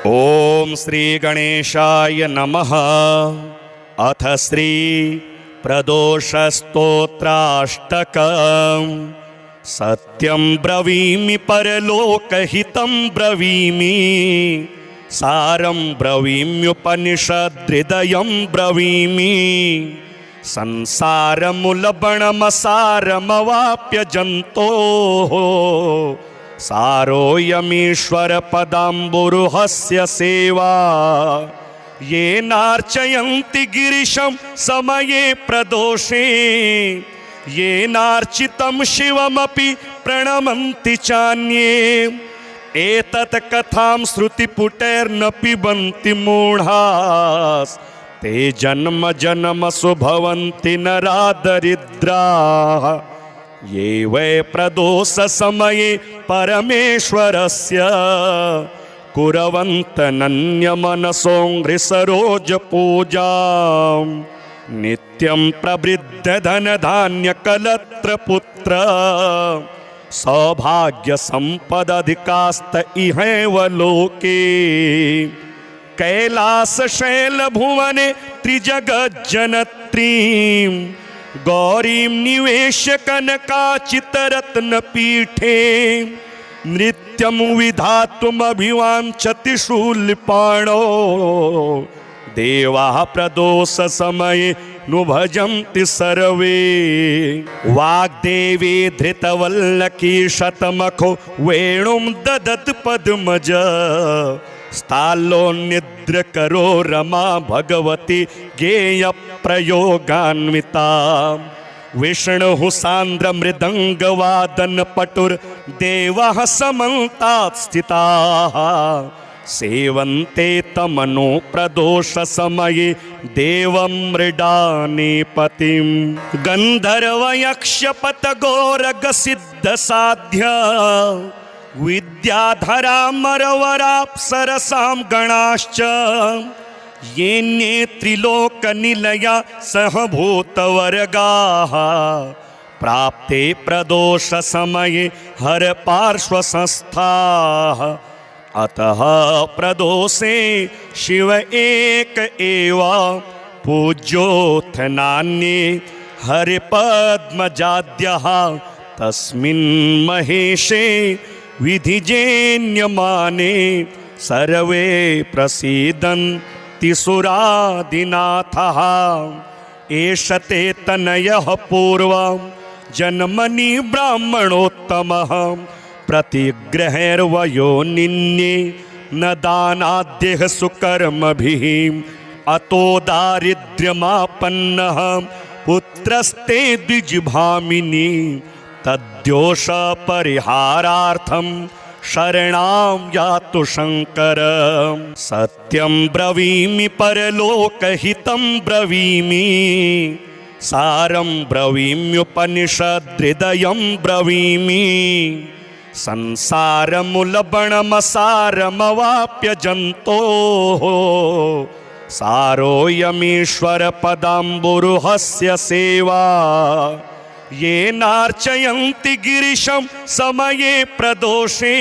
ओम श्री गणेशाय नमः। अथ श्री प्रदोषस्तोत्राष्टकम्। सत्यं ब्रवीमि परलोकहितं ब्रवीमि, सारं ब्रवीम्युपनिषद्हृदयं ब्रवीमि। संसारमुलबणमसारमवाप्य जन्तोः, सारोऽयमीश्वर पदाम्बुरुहस्य सेवा। येनार्चयन्ति गिरिशं समये प्रदोषे, येनार्चितं शिवमपि प्रणमन्ति चान्ये। एतत् कथां श्रुतिपुटैर्न पिबन्ति मूढास्, ते जन्म जन्मसु भवन्ति नरादरिद्राः। ये वै प्रदोषसमये परमेश्वरस्य कुर्वन्तनन्यमनसोऽङ्घ्रिसरोजपूजां। नित्यं प्रवृद्धधनधान्यकलत्रपुत्र, सौभाग्यसम्पदधिकास्त इहैव लोके। कैलासशैलभुवने त्रिजगज्जनत्रीं, गौरीं निवेश्य कनकाचितरत्नपीठे। नृत्यं विधातुमभिवाञ्छति शूलपाणौ, देवाः प्रदोषसमये नु भजन्ति सर्वे। वाग्देवी धृतवल्लकी शतमखो वेणुं ददत् पद्मज। स्थाल्लोन्निद्रकरो रमा भगवती गेयप्रयोगान्विता। विष्णुः सान्द्रमृदङ्गवादनपटुर्देवः समन्तात् स्थिताः। सेवन्ते तमनो प्रदोषसमये देवं मृडानीपतिं। गन्धर्वयक्षपतगोरगसिद्धसाध्य, विद्याधरामरवराप्सरसां गणाश्च। येन्ये त्रिलोकनिलया सहभूतवर्गाः, प्राप्ते प्रदोषसमये हरपार्श्वसंस्थाः। अतः प्रदोषे शिव एक एव पूज्योऽथ नान्ये हरिपद्मजाद्यः। तस्मिन् महेशे विधिजेन्यमाने, सर्वे प्रसीदन्ति सुरादिनाथः। एष ते तनयः पूर्वं जन्मनि ब्राह्मणोत्तमः। प्रतिग्रहैर्वयो निन्ये न दानाद्यः सुकर्मभिः। अतो दारिद्र्यमापन्नः पुत्रस्ते द्विजभामिनी। तद्दोषपरिहारार्थं शरणां यातु शङ्कर। सत्यं ब्रवीमि परलोकहितं ब्रवीमि, सारं ब्रवीम्युपनिषद्हृदयं ब्रवीमि। संसारमुलबणमसारमवाप्य जन्तोः, सारोऽयमीश्वर पदाम्बुरुहस्य सेवा। येनार्चयन्ति गिरिशं समये प्रदोषे,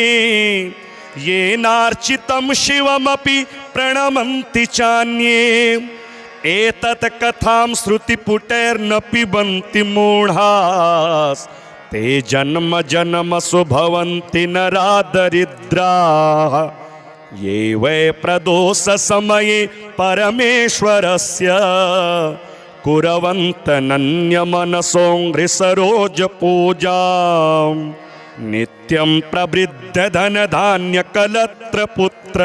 येनार्चितं शिवमपि प्रणमन्ति चान्ये। एतत् कथां श्रुतिपुटैर्न पिबन्ति मूढास्, ते जन्म जन्मसु भवन्ति नरादरिद्राः। ये वै प्रदोषसमये परमेश्वरस्य कुर्वन्तनन्यमनसोऽङ्घ्रिसरोजपूजां। नित्यं प्रवृद्धधनधान्यकलत्रपुत्र,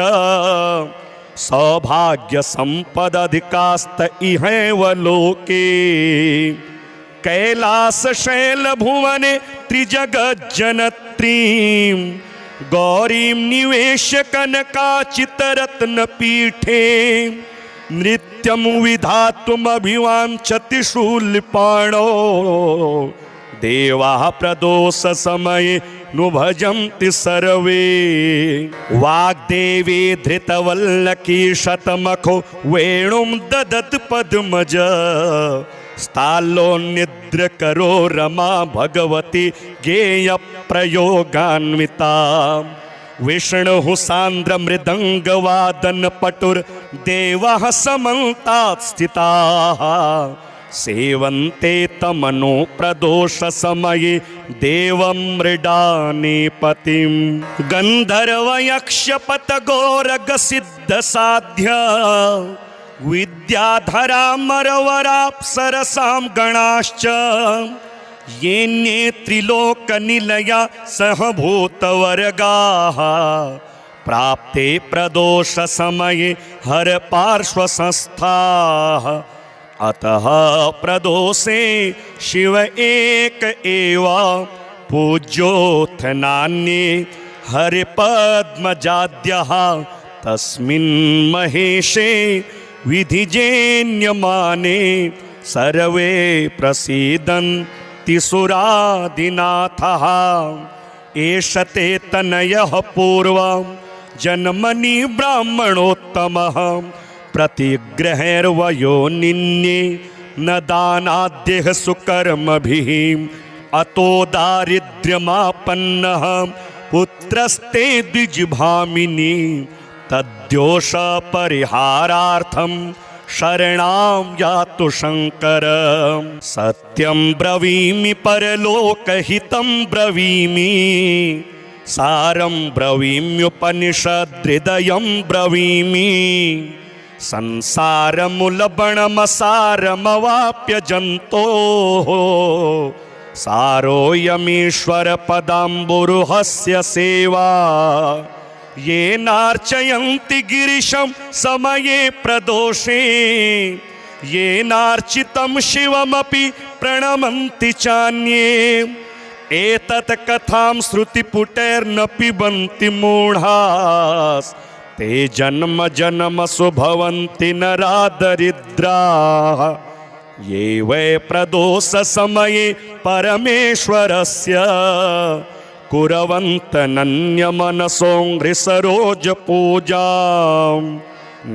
सौभाग्यसम्पदधिकास्त इहैव लोके। कैलासशैलभुवने त्रिजगज्जनत्रीं, गौरीं निवेश्य कनकाचितरत्नपीठे। नृत्यं विधातुमभिवाञ्छति शूलपाणौ, देवाः प्रदोषसमये नु भजन्ति सर्वे। वाग्देवी धृतवल्लकी शतमखो वेणुं ददत् पद्मज। स्थाल्लोन्निद्रकरो रमा भगवती गेयप्रयोगान्विता। विष्णुः सान्द्रमृदङ्गवादनपटुर्देवाः समन्तात् स्थिताः सेवन्ते तमनो प्रदोषसमये देवं मृडानीपतिं गन्धर्वयक्षपतगोरगसिद्धसाध्य विद्याधरामरवराप्सरसां गणाश्च येन्ये त्रिलोकनिलया सहभूतवर्गाः प्राप्ते प्रदोषसमये हरपार्श्वसंस्थाः अतः प्रदोषे शिव एक एव पूज्योऽथ नान्ये हरिपद्मजाद्यः तस्मिन् महेशे विधिजेन्यमाने सर्वे प्रसीदन्ति सुरादिनाथः एष ते तनयः पूर्वं जन्मनि ब्राह्मणोत्तमः प्रतिग्रहैर्वयो निन्ये न दानाद्यः सुकर्मभिः अतो दारिद्र्यमापन्नः पुत्रस्ते द्विजभामिनी तद्दोषपरिहारार्थं शरणां यातु शङ्कर सत्यं ब्रवीमि परलोकहितं ब्रवीमि सारं ब्रवीम्युपनिषदृदयं ब्रवीमि संसारमुलबणमसारमवाप्य जन्तोः सारोऽयमीश्वरपदाम्बुरुहस्य सेवा येनार्चयन्ति गिरिशं समये प्रदोषे येनार्चितं शिवमपि प्रणमन्ति चान्ये एतत् कथां श्रुतिपुटैर्न पिबन्ति मूढास् ते जन्म जन्मसु भवन्ति नरा दरिद्राः ये वै प्रदोषसमये परमेश्वरस्य कुर्वन्तनन्यमनसो सरोजपूजां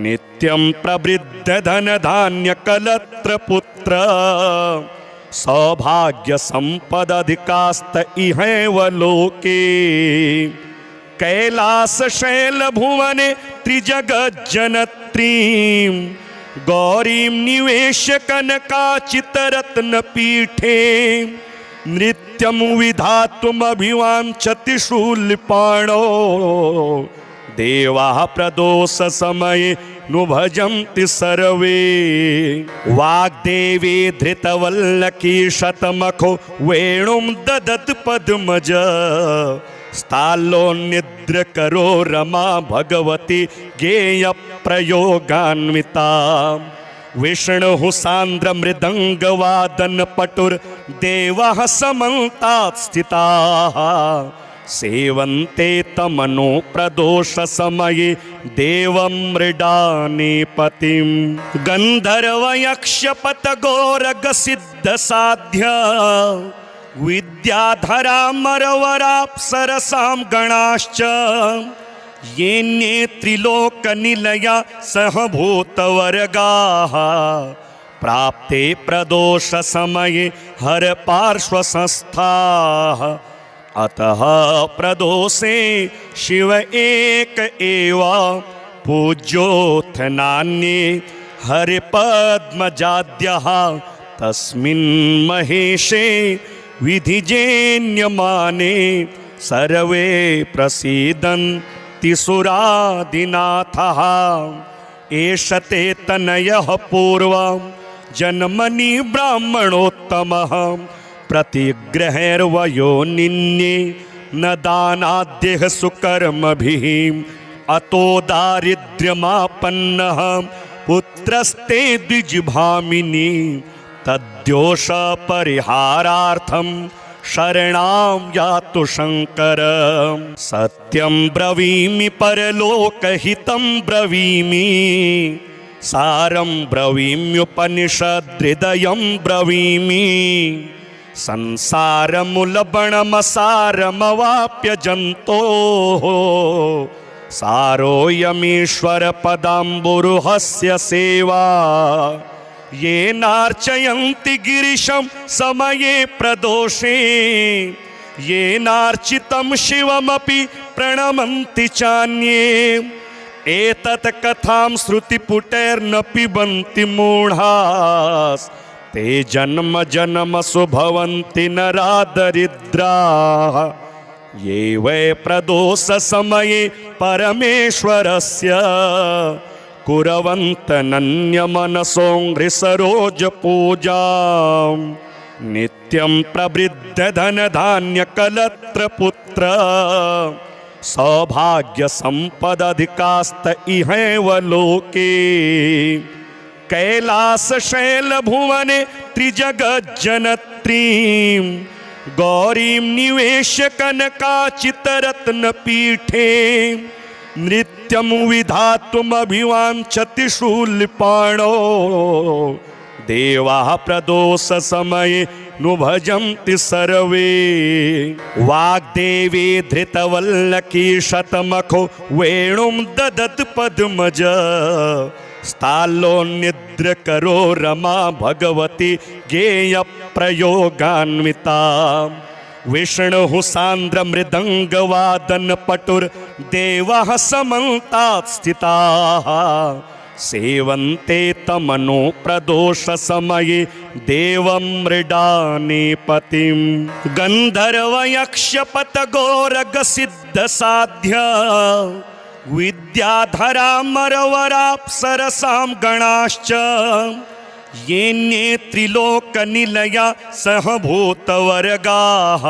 नित्यं प्रवृद्धधनधान्यकलत्रपुत्र सौभाग्यसम्पदधिकास्त इहैव लोके कैलासशैलभुवने त्रिजगज्जनत्रीं गौरीं निवेश्य कनकाचितरत्नपीठे नृत्यं विधातुमभिवाञ्छति शूलपाणौ देवाः प्रदोषसमये नु भजन्ति सर्वे वाग्देवी धृतवल्लकी शतमखो वेणुं ददत् पद्मज स्थालोन्निद्रकरो रमा भगवती गेयप्रयोगान्विता विष्णुः सान्द्रमृदङ्गवादनपटुर्देवाः समन्तात् स्थिताः सेवन्ते तमनो प्रदोषसमये देवं मृडानीपतिं गन्धर्वयक्षपतगोरगसिद्धसाध्य विद्याधरामरवराप्सरसां गणाश्च येन्ये त्रिलोकनिलया सहभूतवर्गाः प्राप्ते प्रदोषसमये हरपार्श्वसंस्थाः अतः प्रदोषे शिव एक एव पूज्योऽथ नान्ये हरिपद्मजाद्यः तस्मिन् महेशे विधिजेन्यमाने सर्वे प्रसीदन्ति सुरादिनाथः एष ते तनयः पूर्वं जन्मनि ब्राह्मणोत्तमः प्रतिग्रहैर्वयो निन्ये न दानाद्यः सुकर्मभिः अतो दारिद्र्यमापन्नः पुत्रस्ते द्विजभामिनी तद्दोषपरिहारार्थं शरणां यातु शङ्कर सत्यं ब्रवीमि परलोकहितं ब्रवीमि सारं ब्रवीम्युपनिषदृदयं ब्रवीमि संसारमुलबणमसारमवाप्य जन्तोः सारोऽयमीश्वरपदाम्बुरुहस्य सेवा येनार्चयन्ति गिरिशं समये प्रदोषे येनार्चितं शिवमपि प्रणमन्ति चान्ये एतत् कथां श्रुतिपुटैर्न पिबन्ति मूढास् ते जन्म जन्मसु भवन्ति नरादरिद्राः ये वै प्रदोषसमये परमेश्वरस्य कुर्वन्तनन्यमनसो सरोजपूजां नित्यं प्रवृद्धधनधान्यकलत्रपुत्र सौभाग्यसम्पदधिकास्त इहैव लोके कैलासशैलभुवने त्रिजगज्जनत्रीं गौरीं निवेश्य कनकाचितरत्नपीठे नृत्यं विधातुमभिवाञ्छति शूलपाणो देवाः प्रदोषसमये नु भजन्ति सर्वे वाग्देवी धृतवल्लकी शतमखो वेणुं ददत् पद्मज स्थाल्लोन्निद्रकरो रमा भगवती गेयप्रयोगान्विता विष्णुः सान्द्रमृदङ्गवादनपटुर्देवाः समन्तात् स्थिताः सेवन्ते तमनो प्रदोषसमये देवं मृडानीपतिं गन्धर्वयक्षपतगोरगसिद्धसाध्य विद्याधरामरवराप्सरसां गणाश्च येन्ये त्रिलोकनिलया सहभूतवर्गाः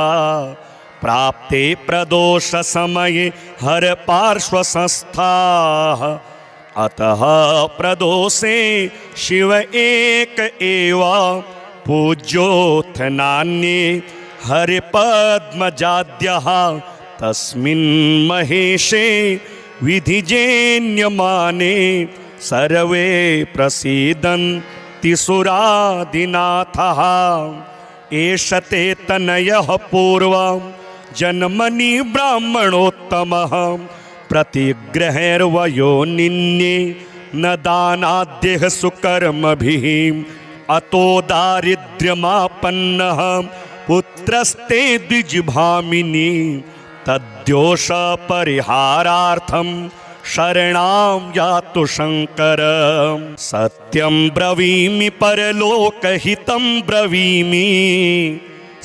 प्राप्ते प्रदोषसमये हरपार्श्वसंस्थाः अतः प्रदोषे शिव एक एव पूज्योऽथ नान्ये हरिपद्मजाद्यः तस्मिन् महेशे विधिजेन्यमाने सर्वे प्रसीदन्ति सुरादिनाथः एष ते तनयः पूर्वं जन्मनि ब्राह्मणोत्तमः प्रतिग्रहैर्वयोनिन्ये न दानाद्यः सुकर्मभिः अतो दारिद्र्यमापन्नः पुत्रस्ते द्विजभामिनी तद्दोषपरिहारार्थं शरणां यातु शङ्कर सत्यं ब्रवीमि परलोकहितं ब्रवीमि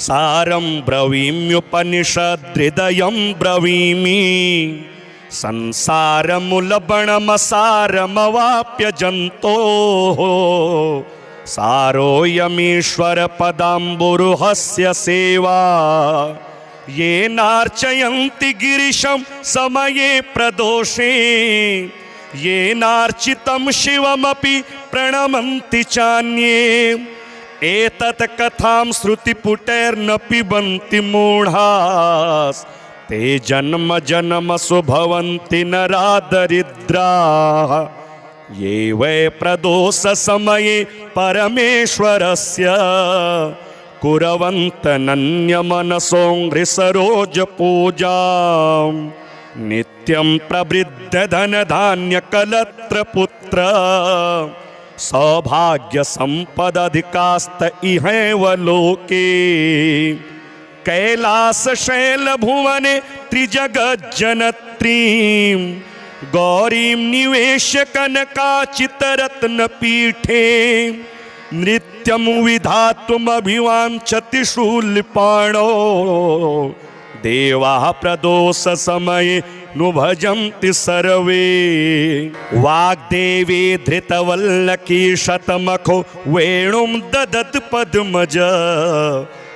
सारं ब्रवीम्युपनिषद्हृदयं ब्रवीमि संसारमुलबणमसारमवाप्य जन्तोः सारोऽयमीश्वरपदाम्बुरुहस्य सेवा येनार्चयन्ति गिरिशं समये प्रदोषे येनार्चितं शिवमपि प्रणमन्ति चान्ये एतत् कथां श्रुतिपुटैर्न पिबन्ति मूढास् ते जन्म जन्मसु भवन्ति नरादरिद्राः ये वै प्रदोषसमये परमेश्वरस्य कुर्वन्तनन्यमनसो सरोजपूजां नित्यं प्रवृद्धधनधान्यकलत्रपुत्र सौभाग्यसम्पदधिकास्त इहैव लोके कैलासशैलभुवने त्रिजगज्जनत्रीं गौरीं निवेश्य कनकाचितरत्नपीठे नृत्यं विधातुमभिवाञ्छति शूलपाणो देवाः प्रदोषसमये नु भजन्ति सर्वे वाग्देवी धृतवल्लकी शतमखो वेणुं ददत् पद्मज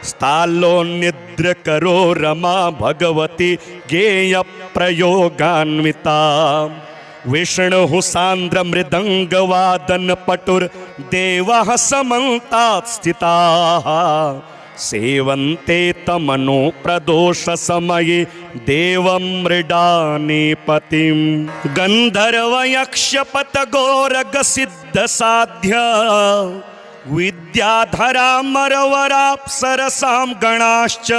स्थाल्लोन्निद्रकरो रमा भगवती गेयप्रयोगान्विता विष्णुः सान्द्रमृदङ्गवादनपटुर्देवाः समन्तात् स्थिताः सेवन्ते तमनो प्रदोषसमये देवं मृडानीपतिं गन्धर्वयक्षपतगोरगसिद्धसाध्य विद्याधरामरवराप्सरसां गणाश्च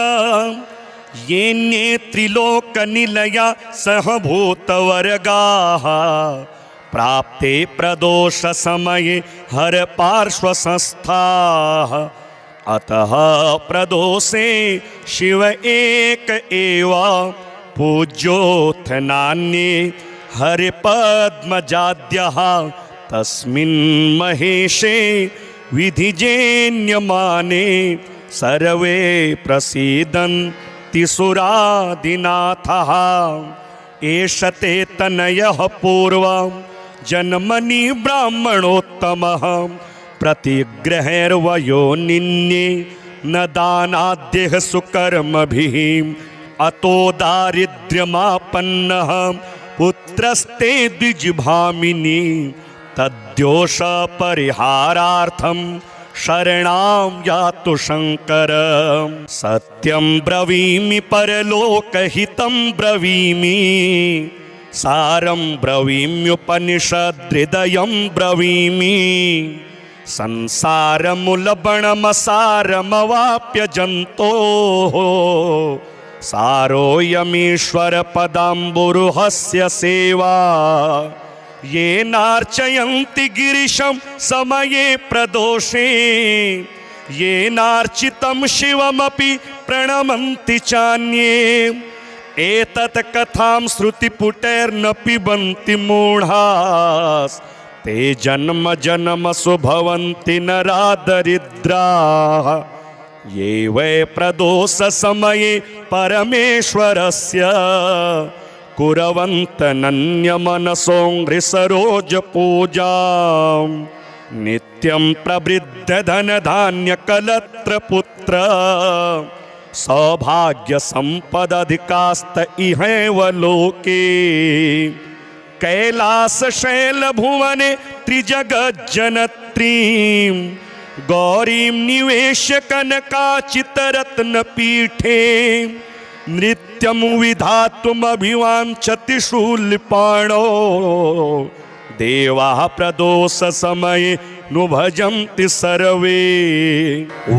येन्ये त्रिलोकनिलया सहभूतवर्गाः प्राप्ते प्रदोषसमये हरपार्श्वसंस्थाः अतः प्रदोषे शिव एक एव पूज्योऽथ नान्ये हरिपद्मजाद्यः तस्मिन् महेशे विधिजेन्यमाने सर्वे प्रसीदन्ति सुरादिनाथः एष ते तनयः पूर्वं जन्मनि ब्राह्मणोत्तमः प्रतिग्रहैर्वयोनिन्ये न दानाद्यः सुकर्मभिः अतो दारिद्र्यमापन्नः पुत्रस्ते द्विजभामिनी तद्योष परिहारार्थं शरणां यातु शंकर सत्यं ब्रवीमि परलोकहितं ब्रवीमि सारं ब्रवीम्युपनिषदृदयं ब्रवीमि संसारमुलबणमसारमवाप्य जन्तोः सारोऽयमीश्वरपदाम्बुरुहस्य सेवा येनार्चयन्ति गिरिशं समये प्रदोषे येनार्चितं शिवमपि प्रणमन्ति चान्ये एतत् कथां श्रुतिपुटैर्न पिबन्ति मूढास् ते जन्म जन्मसु भवन्ति नरादरिद्राः ये वै प्रदोषसमये परमेश्वरस्य कुर्वन्तनन्यमनसो सरोजपूजां नित्यं प्रवृद्धधनधान्यकलत्रपुत्र सौभाग्यसम्पदधिकास्त इहैव लोके कैलासशैलभुवने त्रिजगज्जनत्रीं गौरीं निवेश्य कनकाचितरत्नपीठे नृत्यं विधातुमभिवाञ्छति शूलपाणौ देवाः प्रदोषसमये नु भजन्ति सर्वे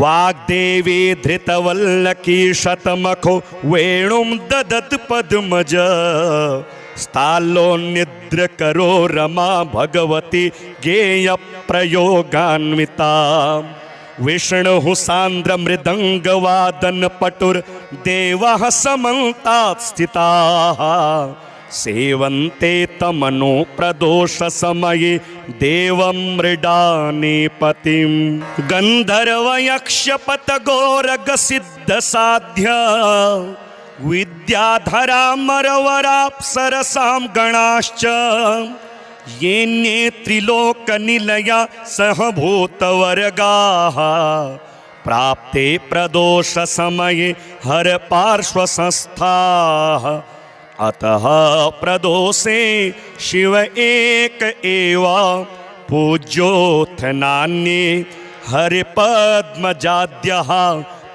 वाग्देवी धृतवल्लकी शतमखो वेणुं ददत् पद्मज स्थालोन्निद्रकरो रमा भगवती गेयप्रयोगान्विता विष्णुः सान्द्रमृदङ्गवादनपटुर्देवाः समन्तात् स्थिताः सेवन्ते तमनो प्रदोषसमये देवं मृडानीपतिं गन्धर्वयक्षपतगोरगसिद्धसाध्य विद्याधरामरवराप्सरसां गणाश्च येन्ये त्रिलोकनिलया सहभूतवर्गाः प्राप्ते प्रदोषसमये हरपार्श्वसंस्थाः अतः प्रदोषे शिव एक एव पूज्योऽथ नान्ये हरिपद्मजाद्यः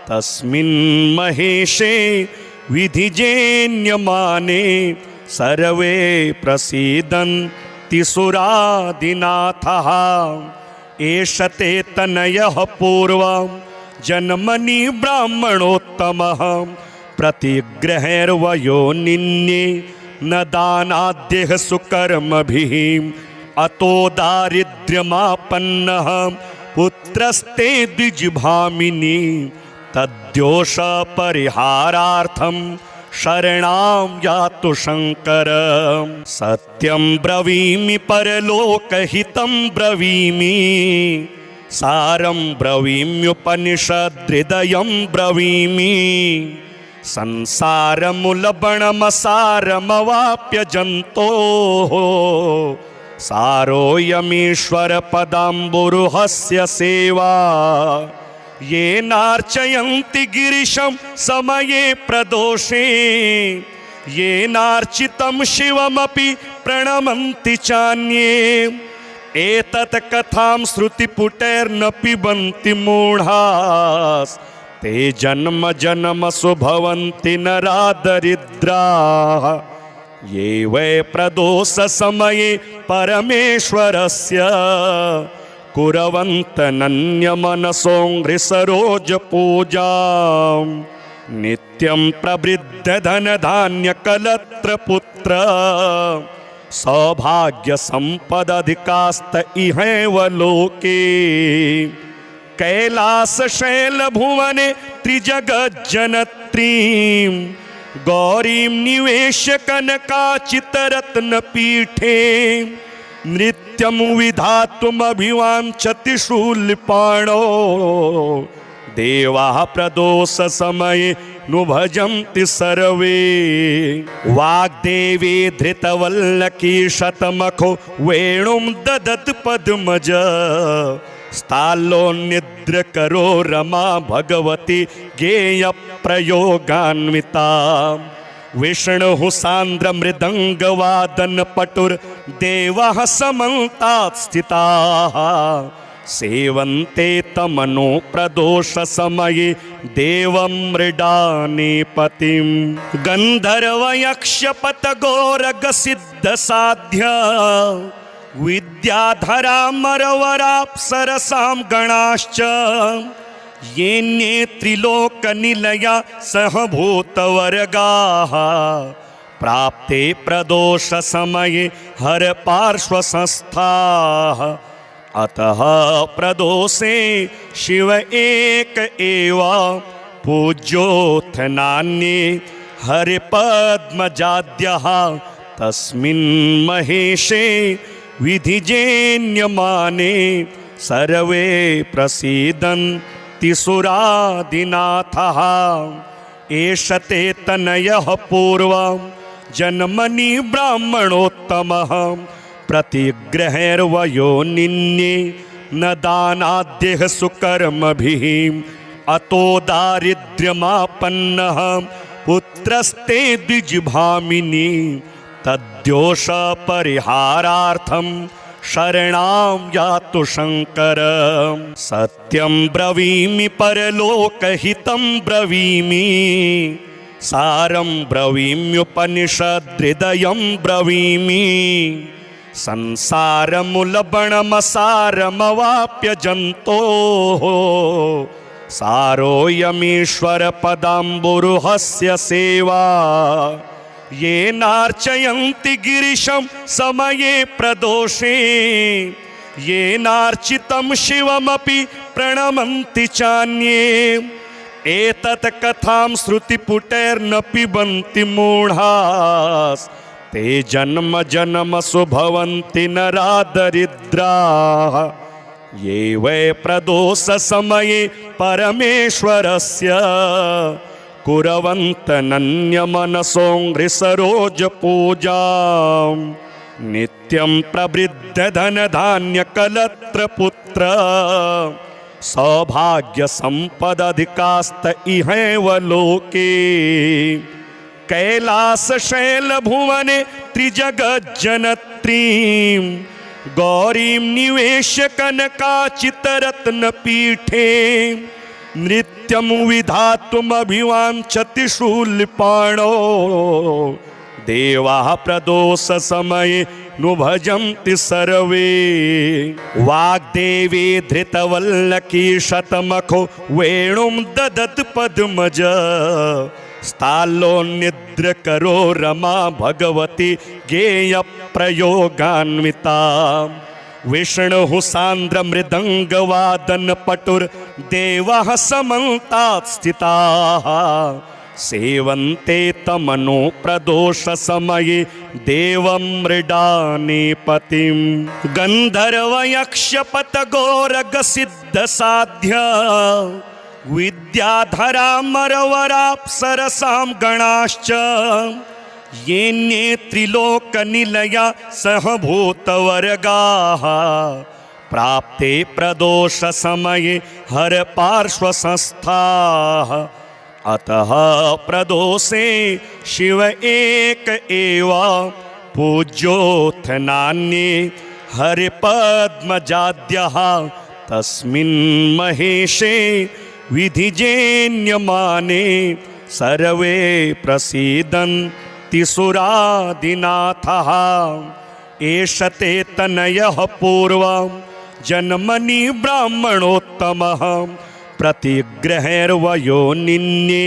तस्मिन् महेशे विधिजेन्यमाने सर्वे प्रसीदन्ति सुरादिनाथः एष ते तनयः पूर्वं जन्मनि ब्राह्मणोत्तमः प्रतिग्रहैर्वयोनिन्ये न दानाद्यः सुकर्मभिः अतो दारिद्र्यमापन्नः पुत्रस्ते द्विजभामिनी तद्योष परिहारार्थं शरणां यातु शंकर सत्यं ब्रवीमि परलोकहितं ब्रवीमि सारं ब्रवीम्युपनिषदृदयं ब्रवीमि संसारमुलबणमसारमवाप्य जन्तोः सारोऽयमीश्वरपदाम्बुरुहस्य सेवा येनार्चयन्ति गिरिशं समये प्रदोषे येनार्चितं शिवमपि प्रणमन्ति चान्ये एतत् कथां श्रुतिपुटैर्न पिबन्ति मूढास् ते जन्म जन्मसु भवन्ति नरादरिद्राः ये वै प्रदोषसमये परमेश्वरस्य कुर्वन्तनन्यमनसो सरोजपूजां नित्यं प्रवृद्धधनधान्यकलत्रपुत्र सौभाग्यसम्पदधिकास्त इहैव लोके कैलासशैलभुवने त्रिजगज्जनत्रीं गौरीं निवेश्य कनकाचितरत्नपीठे नृत्यं विधातुमभिवाञ्छति शूलपाणौ देवाः प्रदोषसमये नु भजन्ति सर्वे। वाग्देवी धृतवल्लकी शतमखो वेणुं ददत् पद्मज स्थालोन्निद्रकरो रमा भगवती गेयप्रयोगान्विता। विष्णुः सान्द्रमृदङ्गवादनपटुर्देवाः समन्तात् स्थिताः सेवन्ते तमनो प्रदोषसमये देवं मृडानीपतिं। गन्धर्वयक्षपतगोरगसिद्धसाध्य विद्याधरामरवराप्सरसां गणाश्च येन्ये त्रिलोकनिलया सहभूतवर्गाः प्राप्ते प्रदोषसमये हरपार्श्वसंस्थाः। अतः प्रदोषे शिव एक एव पूज्योऽथ नान्ये हरिपद्मजाद्यः तस्मिन् महेशे विधिजेन्यमाने सर्वे प्रसीदन्ति सुरादिनाथः। एष ते तनयः पूर्वं जन्मनि ब्राह्मणोत्तमः प्रतिग्रहैर्वयोनिन्ये न दानाद्यः सुकर्मभिः अतो दारिद्र्यमापन्नः पुत्रस्ते द्विजभामिनी तद्दोषपरिहारार्थं शरणां यातु शङ्कर। सत्यं ब्रवीमि परलोकहितं ब्रवीमि सारं ब्रवीम्युपनिषदृदयं ब्रवीमि संसारमुलबणमसारमवाप्य जन्तोः सारोऽयमीश्वरपदाम्बुरुहस्य सेवा। येनार्चयन्ति गिरिशं समये प्रदोषे येनार्चितं शिवमपि प्रणमन्ति चान्ये। एतत् कथां श्रुतिपुटैर्न पिबन्ति मूढास् ते जन्म जन्मसु भवन्ति नरादरिद्राः। ये वै प्रदोषसमये परमेश्वरस्य कुर्वन्तनन्यमनसो हृसरोजपूजां नित्यं प्रवृद्धधनधान्यकलत्रपुत्र सौभाग्यसम्पदधिकास्त इहैव लोके। कैलासशैलभुवने त्रिजगज्जनत्रीं गौरीं निवेश्य कनकाचितरत्नपीठे नृत्यं विधातुमभिवाञ्छति शूलपाणौ देवाः प्रदोषसमये नु भजन्ति सर्वे। वाग्देवी धृतवल्लकी शतमखो वेणुं ददत् पद्मज स्थालोन्निद्रकरो रमा भगवती गेयप्रयोगान्विता। विष्णुः सान्द्रमृदङ्गवादनपटुर्देवाः समन्तात् स्थिताः सेवन्ते तमनो प्रदोषसमये देवं मृडानीपतिं। गन्धर्वयक्षपतगोरगसिद्धसाध्य विद्याधरामरवराप्सरसां गणाश्च येन्ये त्रिलोकनिलया सहभूतवर्गाः प्राप्ते प्रदोषसमये हरपार्श्वसंस्थाः। अतः प्रदोषे शिव एक एव पूज्योऽथ नान्ये हरिपद्मजाद्यः तस्मिन् महेशे विधिजेन्यमाने सर्वे प्रसीदन्ति सुरादिनाथः। एष ते तनयः पूर्वं जन्मनि ब्राह्मणोत्तमः प्रतिग्रहैर्वयोनिन्ये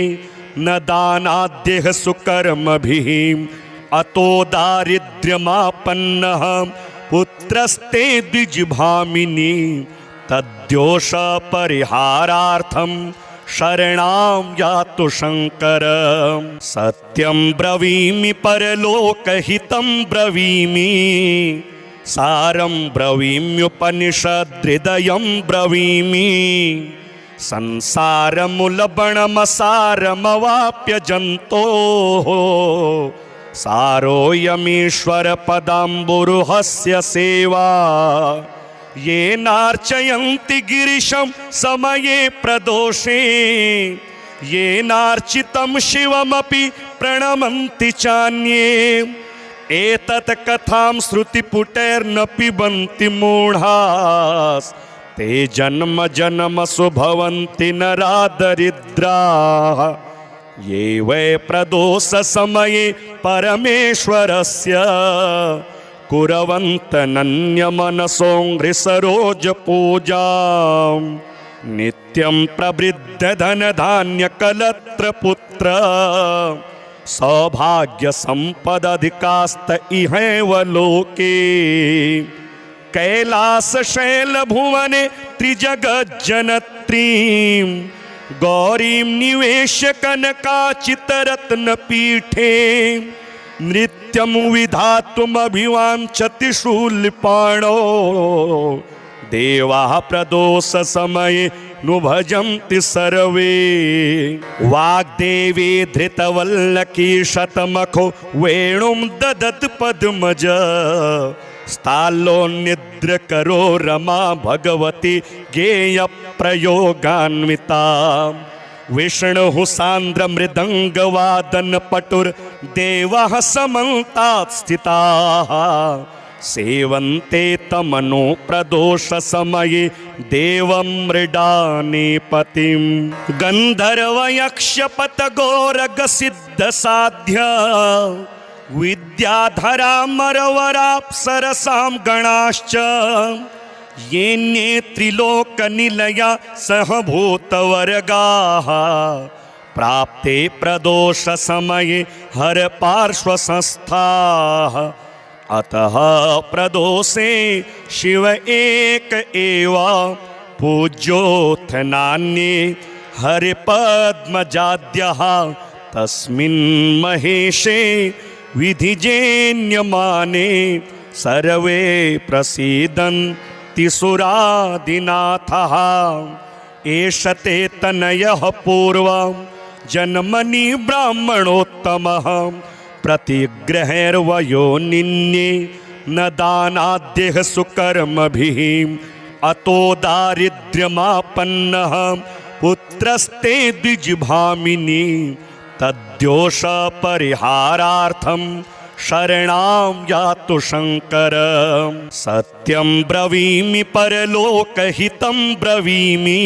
न दानाद्यः सुकर्मभिः अतो दारिद्र्यमापन्नः पुत्रस्ते द्विजभामिनी तद्दोष परिहारार्थं शरणां यातु शंकर। सत्यं ब्रवीमि परलोकहितं ब्रवीमि, सारं ब्रवीम्युपनिषदृदयं ब्रवीमि। संसारमुलबणमसारमवाप्य जन्तोः, सारोऽयमीश्वर पदाम्बुरुहस्य सेवा। येनार्चयन्ति गिरिशं समये प्रदोषे, येनार्चितं शिवमपि प्रणमन्ति चान्ये। एतत् कथां श्रुतिपुटैर्न पिबन्ति मूढास्, ते जन्म जन्मसु भवन्ति नरादरिद्राः। ये वै प्रदोष समये परमेश्वरस्य, कुर्वन्तनन्यमनसोऽङ्घ्रिसरोज पूजां। नित्यं प्रवृद्धधनधान्यकलत्रपुत्र, सौभाग्यसम्पदधिकास्त इहैव लोके। कैलासशैलभुवने त्रिजगज्जनत्रीं, गौरीं निवेश्य कनकाचितरत्नपीठे। नृत्यं विधातुमभिवाञ्छति शूलपाणौ, देवाः प्रदोषसमये नु भजन्ति सर्वे। वाग्देवी धृतवल्लकी शतमखो वेणुं ददत् पद्मज, स्थालोन्निद्रकरो रमा भगवती गेयप्रयोगान्विता। विष्णुः सान्द्रमृदङ्गवादनपटुर्देवः समन्तात् स्थिताः, सेवन्ते तमनो प्रदोषसमये देवं मृडानीपतिं। गन्धर्वयक्षपतगोरगसिद्धसाध्य, विद्याधरामरवराप्सरसां गणाश्च। येन्ये त्रिलोकनिलया सहभूतवर्गाः, प्राप्ते प्रदोषसमये हरपार्श्वसंस्थाः। अतः प्रदोषे शिव एक एव पूज्योऽथ नान्ये हरिपद्मजाद्यः। तस्मिन् महेशे विधिजेन्यमाने, सर्वे प्रसीदन्ति सुरादिनाथः। एष ते तनयः पूर्वं जन्मनि ब्राह्मणोत्तमः, प्रतिग्रहैर्वयोनिन्ये न दानाद्यः सुकर्मभिः। अतो दारिद्र्यमापन्नः पुत्रस्ते द्विजभामिनी, तद्दोष परिहारार्थं शरणां यातु शंकर। सत्यं ब्रवीमि परलोकहितं ब्रवीमि,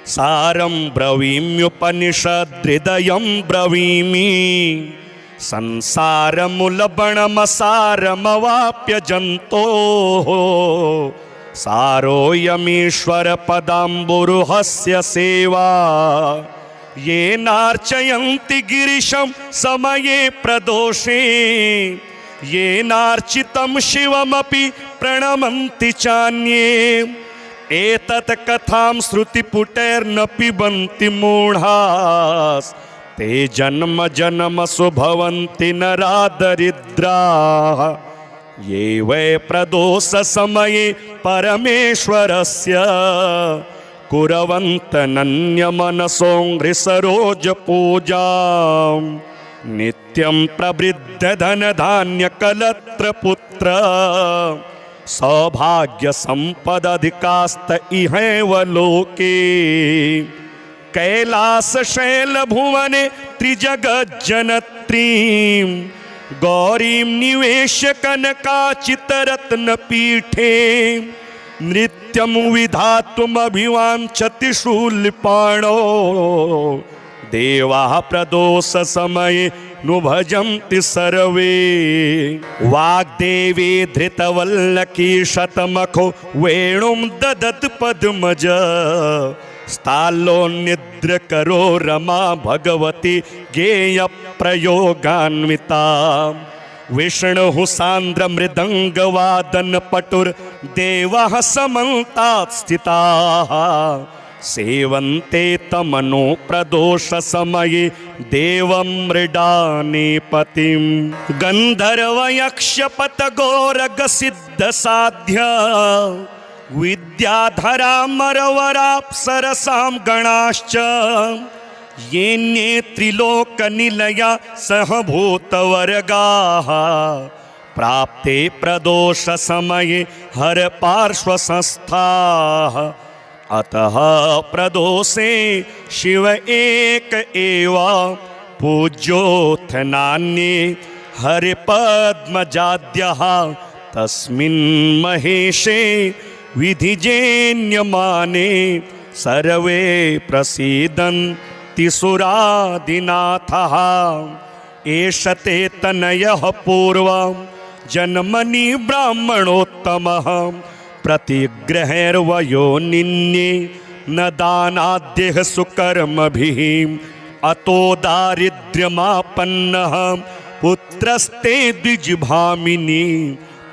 सारं ब्रवीम्युपनिषदृदयं ब्रवीमि। संसारमुलबणमसारमवाप्य जन्तोः, सारोऽयमीश्वर पदाम्बुरुहस्य सेवा। येनार्चयन्ति गिरिशं समये प्रदोषे, येनार्चितं शिवमपि प्रणमन्ति चान्ये। एतत् कथां श्रुतिपुटैर्न पिबन्ति मूढास्, ते जन्म जन्मसु भवन्ति नरादरिद्राः। ये वै प्रदोषसमये परमेश्वरस्य, कुर्वन्तनन्यमनसोऽङ्घ्रिसरोज पूजां। नित्यं प्रवृद्धधनधान्यकलत्रपुत्र, सौभाग्यसम्पदधिकास्त इहैव लोके। कैलासशैलभुवने त्रिजगज्जनत्रीं, गौरीं निवेश्य कनकाचितरत्नपीठे। नृत्यं विधातुमभिवाञ्छति शूलपाणौ, देवाः प्रदोषसमये नु भजन्ति सर्वे। वाग्देवी धृतवल्लकी शतमखो वेणुं ददत् पद्मज, स्थालोन्निद्रकरो रमा भगवती गेयप्रयोगान्विता। विष्णुः सान्द्रमृदङ्गवादनपटुर्देवाः समन्तात् स्थिताः सेवन्ते तमनो प्रदोषसमये देवं मृडानीपतिं गन्धर्वयक्षपतगोरगसिद्धसाध्य विद्याधरामरवराप्सरसां गणाश्च येन्ये त्रिलोकनिलया सहभूतवर्गाः प्राप्ते प्रदोषसमये हरपार्श्वसंस्थाः अतः प्रदोषे शिव एक एव पूज्योऽथ नान्ये हरिपद्मजाद्यः तस्मिन् महेशे विधिजेन्यमाने सर्वे प्रसीदन्ति सुरादिनाथः एष ते तनयः पूर्वं जन्मनि ब्राह्मणोत्तमः प्रतिग्रहैर्वयोनिन्ये न दानाद्यः सुकर्मभिः अतो दारिद्र्यमापन्नः पुत्रस्ते द्विजभामिनी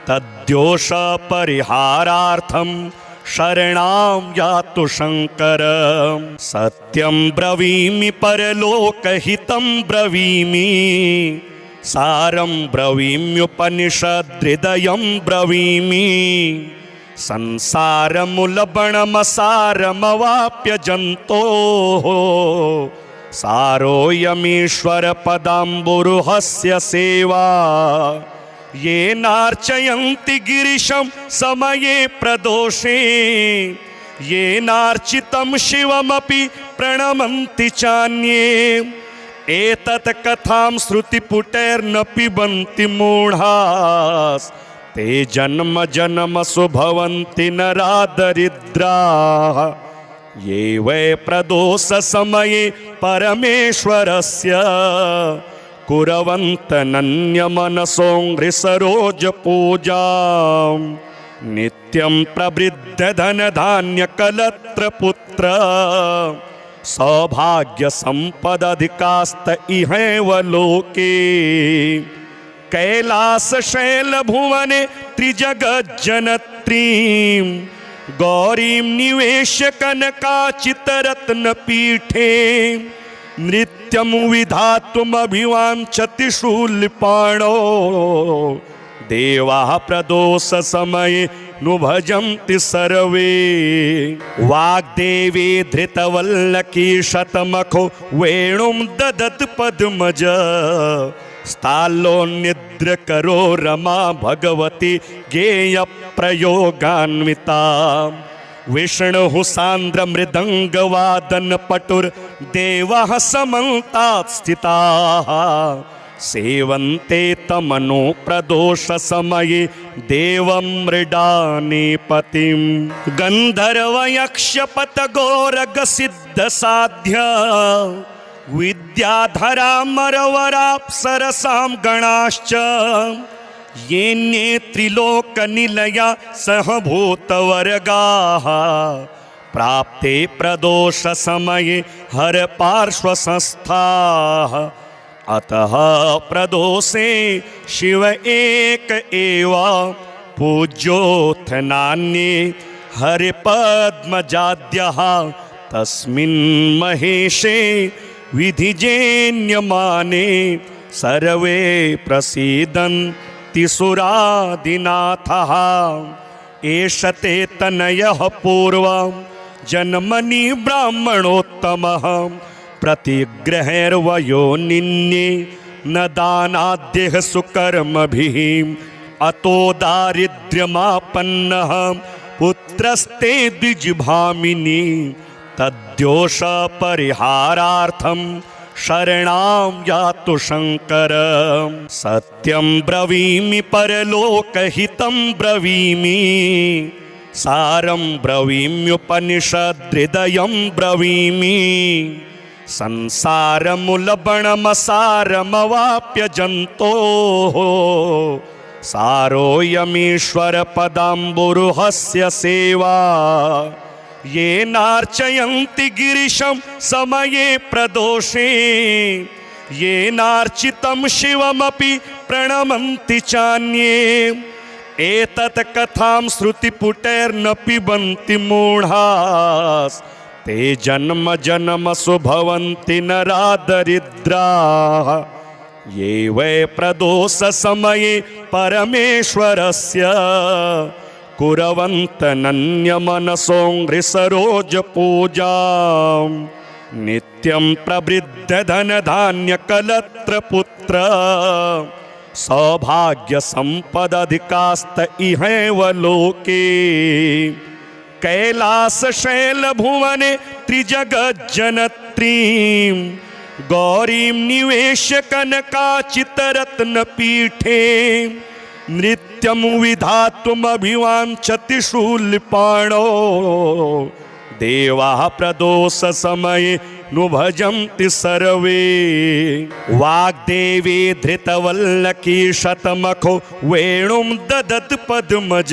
तद्दोषपरिहारार्थं शरणां यातु शङ्कर सत्यं ब्रवीमि परलोकहितं ब्रवीमि सारं ब्रवीम्युपनिषदृदयं ब्रवीमि संसारमुलबणमसारमवाप्य जन्तोः सारोऽयमीश्वरपदाम्बुरुहस्य सेवा येनार्चयन्ति गिरिशं समये प्रदोषे येनार्चितं शिवमपि प्रणमन्ति चान्ये एतत् कथां श्रुतिपुटैर्न पिबन्ति मूढास् ते जन्म जन्मसु भवन्ति नरादरिद्राः ये वै प्रदोषसमये परमेश्वरस्य कुर्वन्तनन्यमनसोऽङ्घ्रिसरोजपूजां नित्यं प्रवृद्धधनधान्यकलत्रपुत्र सौभाग्यसम्पदधिकास्त इहैव लोके कैलासशैलभुवने त्रिजगज्जनत्रीं गौरीं निवेश्य कनकाचितरत्नपीठे नृत्यं विधातुमभिवाञ्छति शूलपाणौ देवाः प्रदोषसमये नु भजन्ति सर्वे वाग्देवी धृतवल्लकी शतमखो वेणुं ददत् पद्मज स्थालोन्निद्रकरो रमा भगवती गेयप्रयोगान्विता विष्णुः सान्द्रमृदङ्गवादनपटुर्देवाः समन्तात् स्थिताः सेवन्ते तमनो प्रदोषसमये देवं मृडानीपतिं गन्धर्वयक्षपतगोरगसिद्धसाध्य विद्याधरामरवराप्सरसां गणाश्च येन्ये त्रिलोकनिलया सहभूतवर्गाः प्राप्ते प्रदोषसमये हरपार्श्वसंस्थाः अतः प्रदोषे शिव एक एव पूज्योऽथ नान्ये हरिपद्मजाद्यः तस्मिन् महेशे विधिजेन्यमाने सर्वे प्रसीदन्ति सुरादिनाथः एष ते तनयः पूर्वं जन्मनि ब्राह्मणोत्तमः प्रतिग्रहैर्वयोनिन्ये न दानाद्यः सुकर्मभिः अतो दारिद्र्यमापन्नः पुत्रस्ते द्विजभामिनी तद्दोषपरिहारार्थं शरणां यातु शङ्कर सत्यं ब्रवीमि परलोकहितं ब्रवीमि सारं ब्रवीम्युपनिषदृदयं ब्रवीमि संसारमुलबणमसारमवाप्य जन्तोः सारोऽयमीश्वरपदाम्बुरुहस्य सेवा येनार्चयन्ति गिरिशं समये प्रदोषे येनार्चितं शिवमपि प्रणमन्ति चान्ये एतत् कथां श्रुतिपुटैर्न पिबन्ति मूढास् ते जन्म जन्मसु भवन्ति नरादरिद्राः ये वै प्रदोषसमये परमेश्वरस्य कुर्वन्तनन्यमनसोऽङ्घ्रिसरोजपूजां नित्यं प्रवृद्धधनधान्यकलत्रपुत्र सौभाग्यसम्पदधिकास्त इहैव लोके कैलासशैलभुवने त्रिजगज्जनत्रीं गौरीं निवेश्य कनकाचितरत्नपीठे नृत्यं विधातुमभिवाञ्छति शूलपाणो देवाः प्रदोषसमये नु भजन्ति सर्वे वाग्देवी धृतवल्लकी शतमखो वेणुं ददत् पद्मज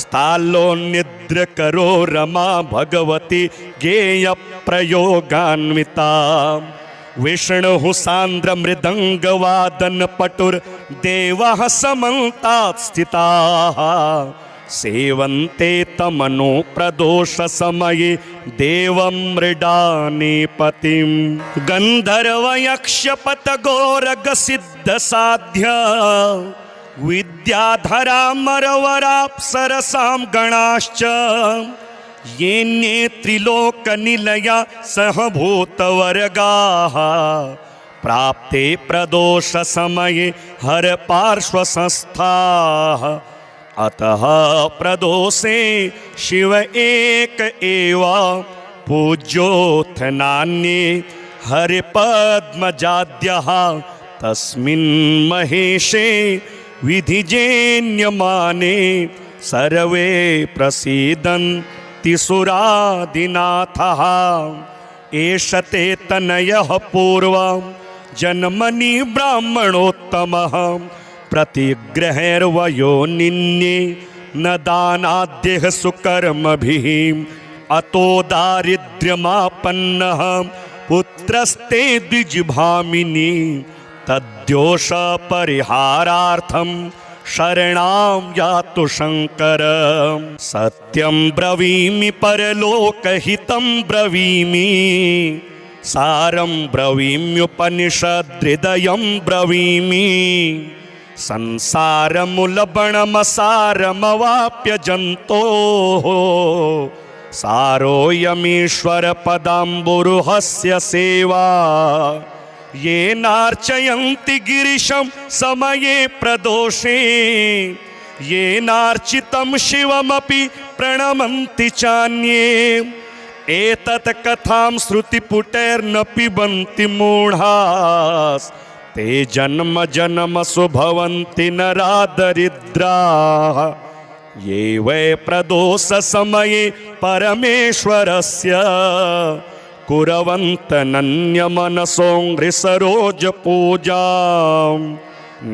स्थाल्लोन्निद्रकरो रमा भगवती गेयप्रयोगान्विता विष्णुः सान्द्रमृदङ्गवादनपटुर्देवः समन्तात् स्थिताः सेवन्ते तमनो प्रदोषसमये देवं मृडानीपतिं गन्धर्वयक्षपतगोरगसिद्धसाध्य विद्याधरामरवराप्सरसां गणाश्च येन्ये त्रिलोकनिलया सहभूतवर्गाः प्राप्ते प्रदोषसमये हरपार्श्वसंस्थाः अतः प्रदोषे शिव एक एव पूज्योऽथ नान्ये हरिपद्मजाद्यः तस्मिन् महेशे विधिजेन्यमाने सर्वे प्रसीदन्ति सुरादिनाथः एष ते तनयः पूर्वं जन्मनि ब्राह्मणोत्तमः प्रतिग्रहैर्वयोनिन्ये न दानाद्यः सुकर्मभिः अतो दारिद्र्यमापन्नः पुत्रस्ते द्विजभामिनी तद्दोषपरिहारार्थं शरणां यातु शङ्कर सत्यं ब्रवीमि परलोकहितं ब्रवीमि सारं ब्रवीम्युपनिषदृदयं ब्रवीमि संसारमुलबणमसारमवाप्य जन्तोः सारोऽयमीश्वरपदाम्बुरुहस्य सेवा येनार्चयन्ति गिरिशं समये प्रदोषे येनार्चितं शिवमपि प्रणमन्ति चान्ये एतत् कथां श्रुतिपुटैर्न पिबन्ति मूढास् ते जन्म जन्मसु भवन्ति नरादरिद्राः ये वै प्रदोषसमये परमेश्वरस्य कुर्वन्तनन्यमनसोऽङ्घ्रिसरोजपूजां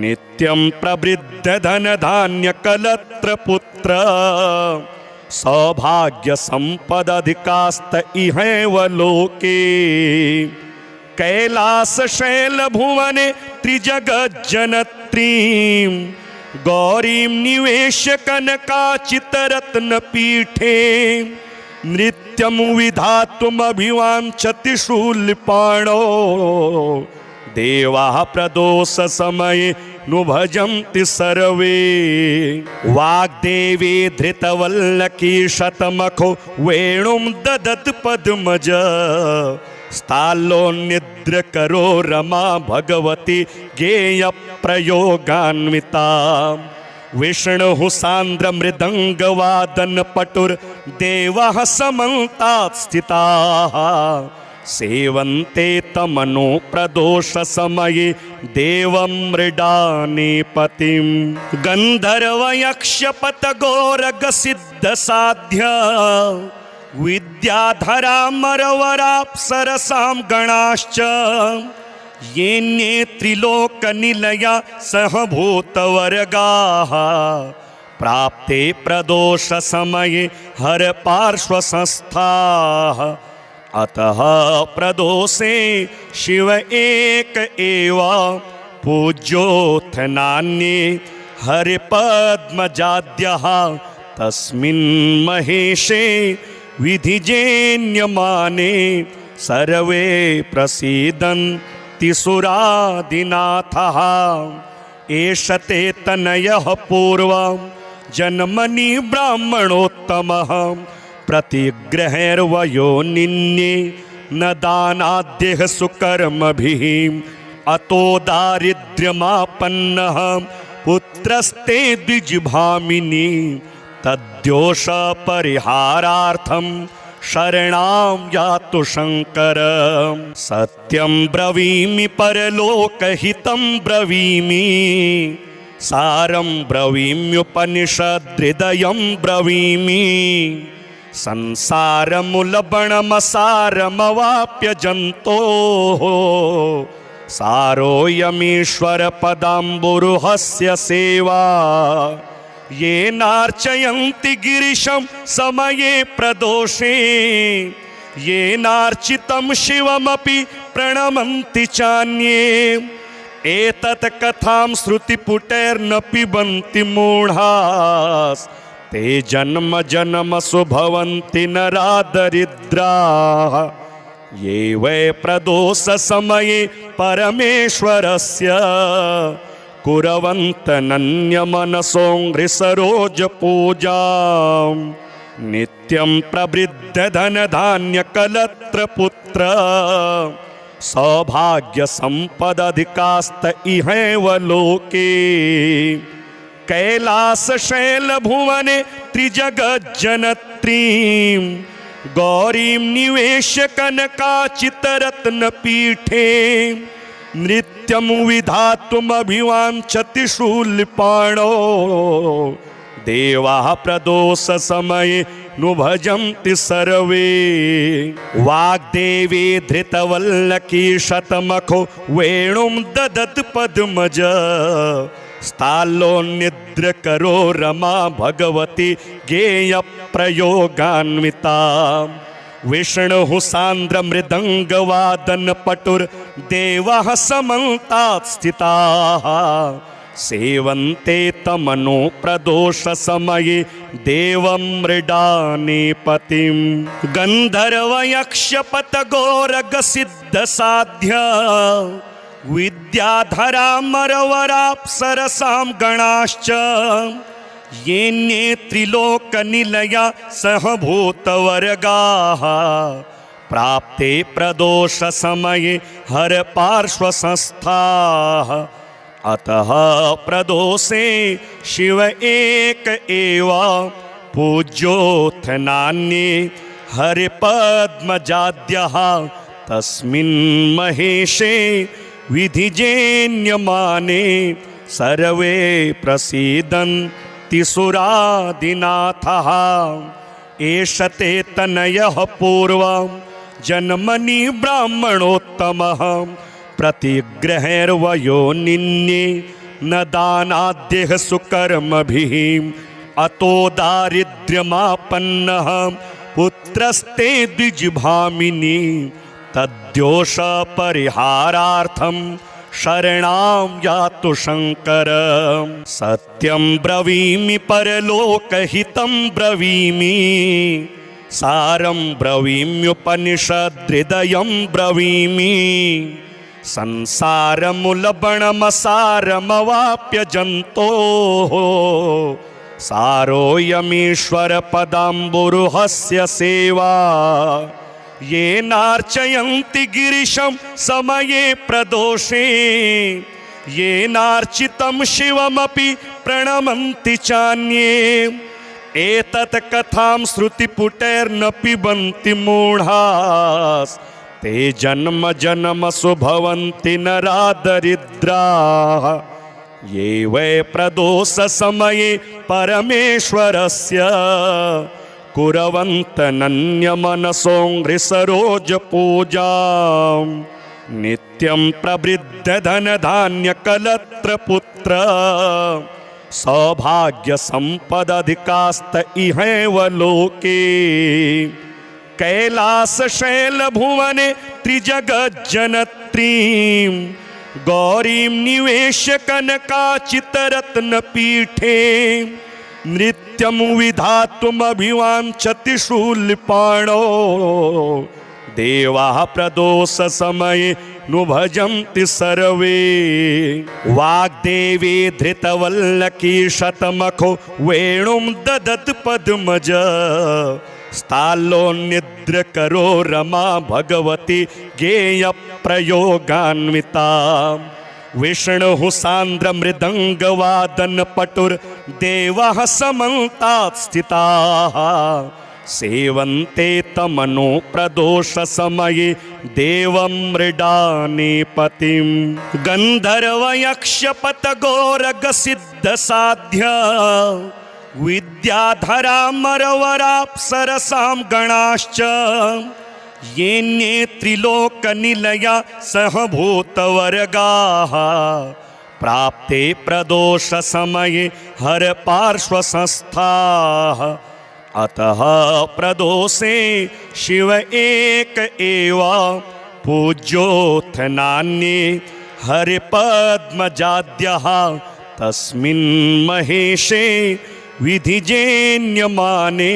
नित्यं प्रवृद्धधनधान्यकलत्रपुत्र सौभाग्यसम्पदधिकास्त इहैव लोके कैलासशैलभुवने त्रिजगज्जनत्रीं गौरीं निवेश्य कनकाचितरत्नपीठे नृत्यं विधातुमभिवाञ्छति शूलपाणो देवाः प्रदोषसमये नु भजन्ति सर्वे वाग्देवी धृतवल्लकी शतमखो वेणुं ददत् पद्मज स्थाल्लोन्निद्रकरो रमा भगवती गेयप्रयोगान्विता विष्णुः सान्द्रमृदङ्गवादनपटुर्देवः समन्तात् स्थिताः सेवन्ते तमनो प्रदोषसमये देवं मृडानीपतिं गन्धर्वयक्षपतगोरगसिद्धसाध्य विद्याधरामरवराप्सरसां गणाश्च येन्ये त्रिलोकनिलया सहभूतवर्गाः प्राप्ते प्रदोषसमये हरपार्श्वसंस्थाः अतः प्रदोषे शिव एक एव पूज्योऽथ नान्ये हरिपद्मजाद्यः तस्मिन् महेशे विधिजेन्यमाने सर्वे प्रसीदन्ति सुरादिनाथः एष ते तनयः पूर्वं जन्मनि ब्राह्मणोत्तमः प्रतिग्रहैर्वयो निन्ये न दानाद्यः सुकर्मभिः अतो दारिद्र्यमापन्नः पुत्रस्ते द्विजभामिनी तद्दोष परिहारार्थं शरणां यातु शंकर सत्यं ब्रवीमि परलोकहितं ब्रवीमि सारं ब्रवीम्युपनिषदृदयं ब्रवीमि संसारमुलबणमसारमवाप्य जन्तोः सारोऽयमीश्वरपदाम्बुरुहस्य सेवा येनार्चयन्ति गिरिशं समये प्रदोषे येनार्चितं शिवमपि प्रणमन्ति चान्ये एतत् कथां श्रुतिपुटैर्न पिबन्ति मूढास् ते जन्म जन्मसु भवन्ति नरादरिद्राः ये वै प्रदोषसमये परमेश्वरस्य कुर्वन्तनन्यमनसोऽङ्घ्रिसरोजपूजां नित्यं प्रवृद्धधनधान्यकलत्रपुत्र सौभाग्यसम्पदधिकास्त इहैव लोके कैलासशैलभुवने त्रिजगज्जनत्रीं गौरीं निवेश्य कनकाचितरत्नपीठे नृत्यं विधातुमभिवाञ्छति शूलपाणौ देवाः प्रदोषसमये नु भजन्ति सर्वे वाग्देवी धृतवल्लकी शतमखो वेणुं ददत् पद्मज स्थालोन्निद्रकरो रमा भगवती गेयप्रयोगान्विता विष्णुः सान्द्रमृदङ्गवादनपटुर्देवः समन्तात् स्थिताः सेवन्ते तमनो प्रदोषसमये देवं मृडानीपतिं गन्धर्वयक्षपतगोरगसिद्धसाध्य विद्याधरामरवराप्सरसां गणाश्च येन्ये त्रिलोकनिलया सहभूतवर्गाः प्राप्ते प्रदोषसमये हरपार्श्वसंस्थाः अतः प्रदोषे शिव एक एव पूज्योऽथ नान्ये हरिपद्मजाद्यः तस्मिन् महेशे विधिजेन्यमाने सर्वे प्रसीदन्ति सुरादिनाथः एष ते तनयः पूर्वं जन्मनि ब्राह्मणोत्तमः प्रतिग्रहैर्वयो निन्ये न दानाद्यः सुकर्मभिः अतो दारिद्र्यमापन्नः पुत्रस्ते द्विजभामिनी तद्दोष परिहारार्थं शरणां यातु शंकर सत्यं ब्रवीमि परलोकहितं ब्रवीमि सारं ब्रवीम्युपनिषदृदयं ब्रवीमि संसारमुलबणमसारमवाप्य जन्तोः सारोऽयमीश्वरपदाम्बुरुहस्य सेवा येनार्चयन्ति गिरिशं समये प्रदोषे येनार्चितं शिवमपि प्रणमन्ति चान्ये एतत् कथां श्रुतिपुटैर्न पिबन्ति मूढास् ते जन्म जन्मसु भवन्ति नरादरिद्राः ये वै प्रदोषसमये परमेश्वरस्य कुर्वन्तनन्यमनसोऽङ्घ्रिसरोजपूजां नित्यं प्रवृद्धधनधान्यकलत्रपुत्र सौभाग्यसम्पदधिकास्त इहैव लोके कैलासशैलभुवने त्रिजगज्जनत्रीं गौरीं निवेश्य कनकाचितरत्नपीठे नृत्यं विधातुमभिवाञ्छति शूलपाणौ देवाः प्रदोषसमये नु भजन्ति सर्वे। वाग्देवी धृतवल्लकी शतमखो वेणुं ददत् पद्मज स्थालोन्निद्रकरो रमा भगवती गेयप्रयोगान्विता। विष्णुः सान्द्रमृदङ्गवादनपटुर्देवाः समन्तात् स्थिताः सेवन्ते तमनो प्रदोषसमये देवं मृडानीपतिं। गन्धर्वयक्षपतगोरगसिद्धसाध्य विद्याधरामरवराप्सरसां गणाश्च येन्ये त्रिलोकनिलया सहभूतवर्गाः प्राप्ते प्रदोषसमये हरपार्श्वसंस्थाः। अतः प्रदोषे शिव एक एव पूज्योऽथ नान्ये हरिपद्मजाद्यः तस्मिन् महेशे विधिजेन्यमाने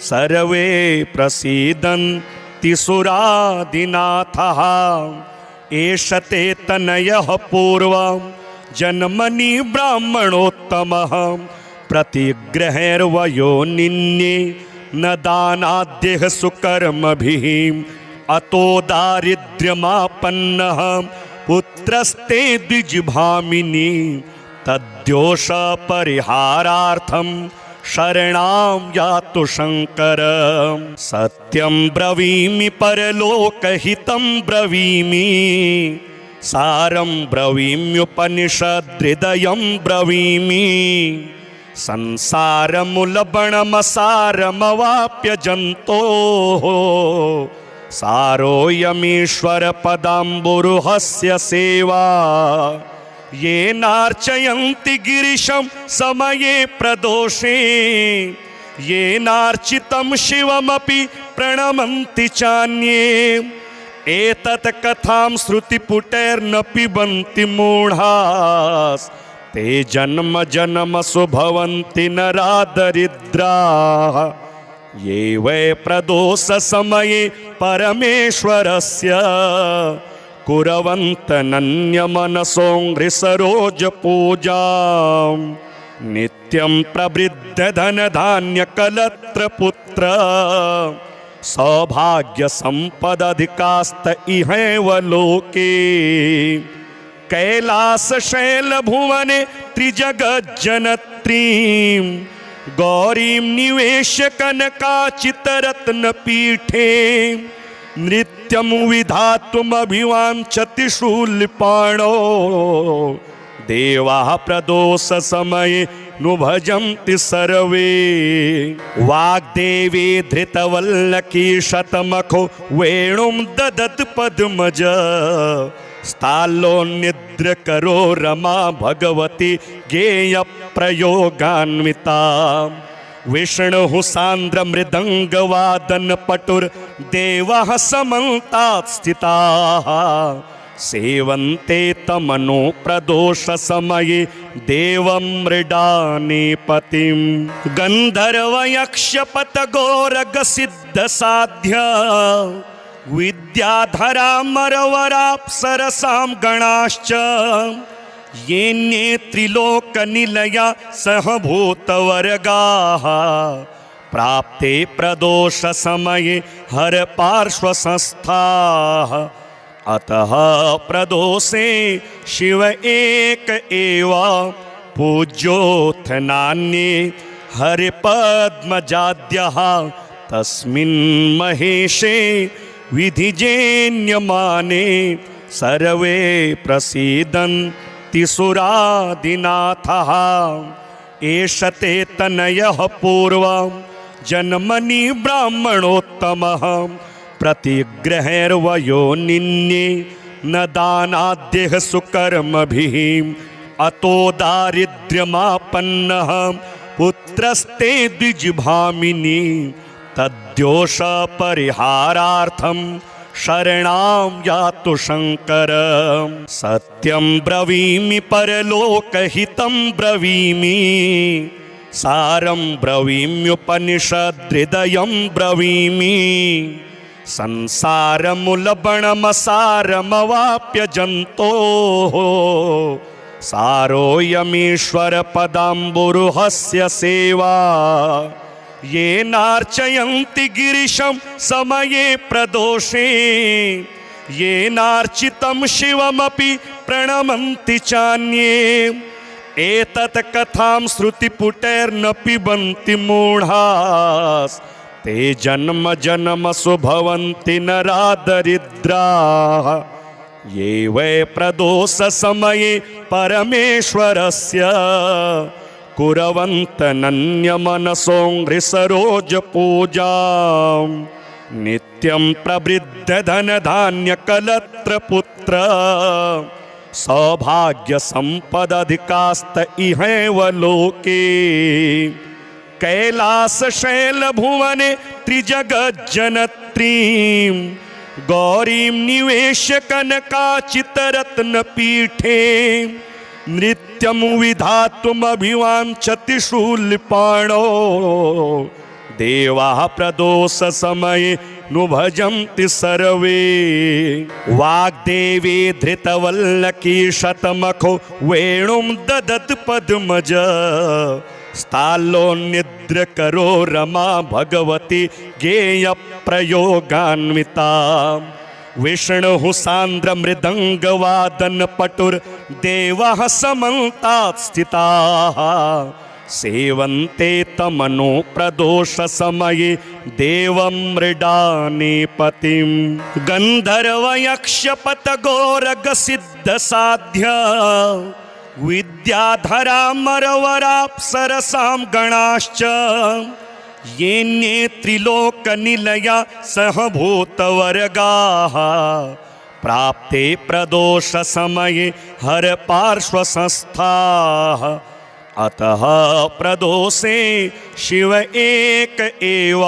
सर्वे प्रसीदन्ति सुरादिनाथः। एष ते तनयः पूर्वं जन्मनि ब्राह्मणोत्तमः प्रतिग्रहैर्वयो निन्ये न दानाद्यः सुकर्मभिः। अतो दारिद्र्यमापन्नः पुत्रस्ते द्विजभामिनी तद्दोषपरिहारार्थं शरणां यातु शङ्कर। सत्यं ब्रवीमि परलोकहितं ब्रवीमि सारं ब्रवीम्युपनिषद्हृदयं ब्रवीमि। संसारमुलबणमसारमवाप्य जन्तोः सारोऽयमीश्वरपदाम्बुरुहस्य सेवा। येनार्चयन्ति गिरिशं समये प्रदोषे येनार्चितं शिवमपि प्रणमन्ति चान्ये। एतत् कथां श्रुतिपुटैर्न पिबन्ति मूढास् ते जन्म जन्मसु भवन्ति नरादरिद्राः। ये वै प्रदोषसमये परमेश्वरस्य कुर्वन्तनन्यमनसोऽङ्घ्रिसरोजपूजां नित्यं प्रवृद्धधनधान्यकलत्रपुत्र सौभाग्यसम्पदधिकास्त इहैव लोके। कैलासशैलभुवने त्रिजगज्जनत्रीं गौरीं निवेश्य कनकाचितरत्नपीठे नृत्यं विधातुमभिवाञ्छति शूलपाणौ देवाः प्रदोषसमये नु भजन्ति सर्वे। वाग्देवी धृतवल्लकी शतमखो वेणुं ददत् पद्मज स्थालोन्निद्रकरो रमा भगवती गेयप्रयोगान्विता। विष्णुः सान्द्रमृदङ्गवादनपटुर्देवाः समन्तात् स्थिताः सेवन्ते तमनो प्रदोषसमये देवं मृडानीपतिं। गन्धर्वयक्षपतगोरगसिद्धसाध्य विद्याधरामरवराप्सरसां गणाश्च येन्ये त्रिलोकनिलया सहभूतवर्गाः प्राप्ते प्रदोषसमये हरपार्श्वसंस्थाः। अतः प्रदोषे शिव एक एव पूज्योऽथ नान्ये हरिपद्मजाद्यः तस्मिन् महेशे विधिजेन्यमाने सर्वे प्रसीदन्ति सुरादिनाथः। एष ते तनयः पूर्वं जन्मनि ब्राह्मणोत्तमः प्रतिग्रहैर्वयो निन्ये न दानाद्यः सुकर्मभिः। अतो दारिद्र्यमापन्नः पुत्रस्ते द्विजभामिनी तद्दोष परिहारार्थं शरणां यातु शंकर। सत्यं ब्रवीमि परलोकहितं ब्रवीमि, सारं ब्रवीम्युपनिषदृदयं ब्रवीमि। संसारमुलबणमसारमवाप्य जन्तोः, सारोऽयमीश्वर पदाम्बुरुहस्य सेवा। येनार्चयन्ति गिरिशं समये प्रदोषे, येनार्चितं शिवमपि प्रणमन्ति चान्ये। एतत् कथां श्रुतिपुटैर्न पिबन्ति मूढास्, ते जन्म जन्मसु भवन्ति नरादरिद्राः। ये वै प्रदोषसमये परमेश्वरस्य, कुर्वन्तनन्यमनसो घ्रिसरोजपूजां। नित्यं प्रवृद्धधनधान्यकलत्रपुत्र, सौभाग्यसम्पदधिकास्त इहैव लोके। कैलासशैलभुवने त्रिजगज्जनत्रीं, गौरीं निवेश्य कनकाचितरत्नपीठे। नृत्यं विधातुमभिवाञ्छति शूलपाणौ, देवाः प्रदोषसमये नु भजन्ति सर्वे। वाग्देवी धृतवल्लकी शतमखो वेणुं ददत् पद्मज, स्थाल्लोन्निद्रकरो रमा भगवती गेयप्रयोगान्विता। विष्णुः सान्द्रमृदङ्गवादनपटुर्देवः समन्तात् स्थिताः, सेवन्ते तमनो प्रदोषसमये देवं मृडानीपतिं। गन्धर्वयक्षपतगोरगसिद्धसाध्य, विद्याधरामरवराप्सरसां गणाश्च। येन्ये त्रिलोकनिलया सहभूतवर्गाः, प्राप्ते प्रदोषसमये हरपार्श्वसंस्थाः। अतः प्रदोषे शिव एक एव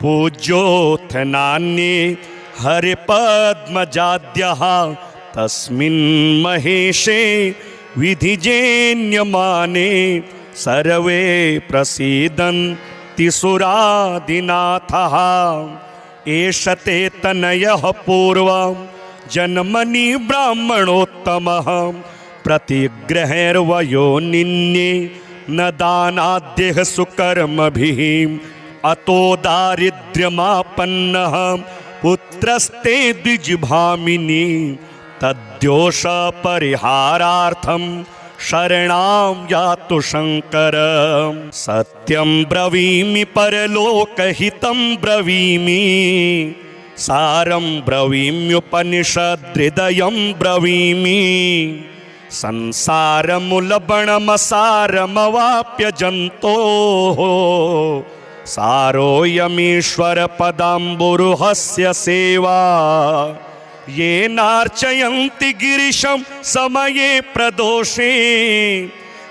पूज्योऽथ नान्ये हरिपद्मजाद्यः। तस्मिन् महेशे विधिजेन्यमाने, सर्वे प्रसीदन्ति सुरादिनाथः। एष ते तनयः पूर्वं जन्मनि ब्राह्मणोत्तमः, प्रतिग्रहैर्वयो निन्ये न दानाद्यः सुकर्मभिः। अतो दारिद्र्यमापन्नः पुत्रस्ते द्विजभामिनी, तद्दोष परिहारार्थं शरणां यातु शंकर। सत्यं ब्रवीमि परलोकहितं ब्रवीमि, सारं ब्रवीम्युपनिषदृदयं ब्रवीमि। संसारमुलबणमसारमवाप्य जन्तोः, सारोऽयमीश्वर पदाम्बुरुहस्य सेवा। येनार्चयन्ति गिरिशं समये प्रदोषे,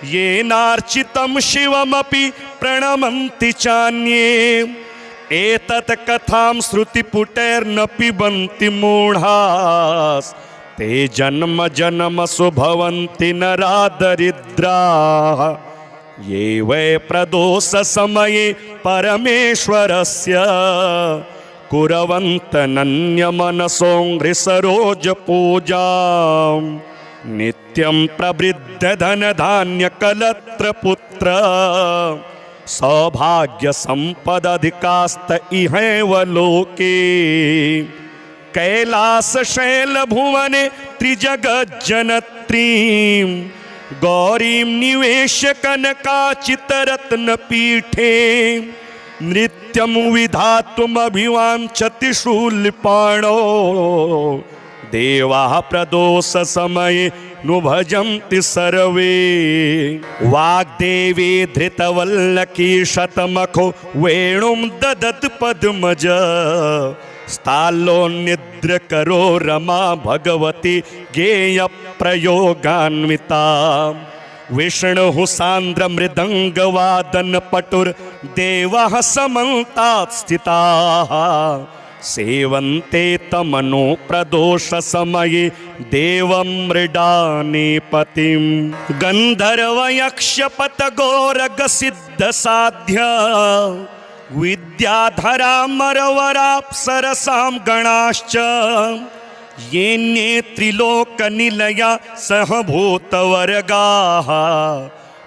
येनार्चितं शिवमपि प्रणमन्ति चान्ये। एतत् कथां श्रुतिपुटैर्न पिबन्ति मूढास्, ते जन्म जन्मसु भवन्ति नरादरिद्राः। ये वै प्रदोषसमये परमेश्वरस्य, कुर्वन्तनन्यमनसो घ्रिसरोजपूजां। नित्यं प्रवृद्धधनधान्यकलत्रपुत्र, सौभाग्यसम्पदधिकास्त इहैव लोके। कैलासशैलभुवने त्रिजगज्जनत्रीं, गौरीं निवेश्य कनकाचितरत्नपीठे। नृत्यं विधातुमभिवाञ्छति शूलपाणौ, देवाः प्रदोषसमये नु भजन्ति सर्वे। वाग्देवी धृतवल्लकी शतमखो वेणुं ददत् पद्मज, स्थाल्लोन्निद्रकरो रमा भगवती गेयप्रयोगान्विता। विष्णुः सान्द्रमृदङ्गवादनपटुर्देवः समन्तात् स्थिताः सेवन्ते तमनो प्रदोषसमये देवं मृडानीपतिं गन्धर्वयक्षपतगोरगसिद्धसाध्य विद्याधरामरवराप्सरसां गणाश्च येन्ये त्रिलोकनिलया सहभूतवर्गाः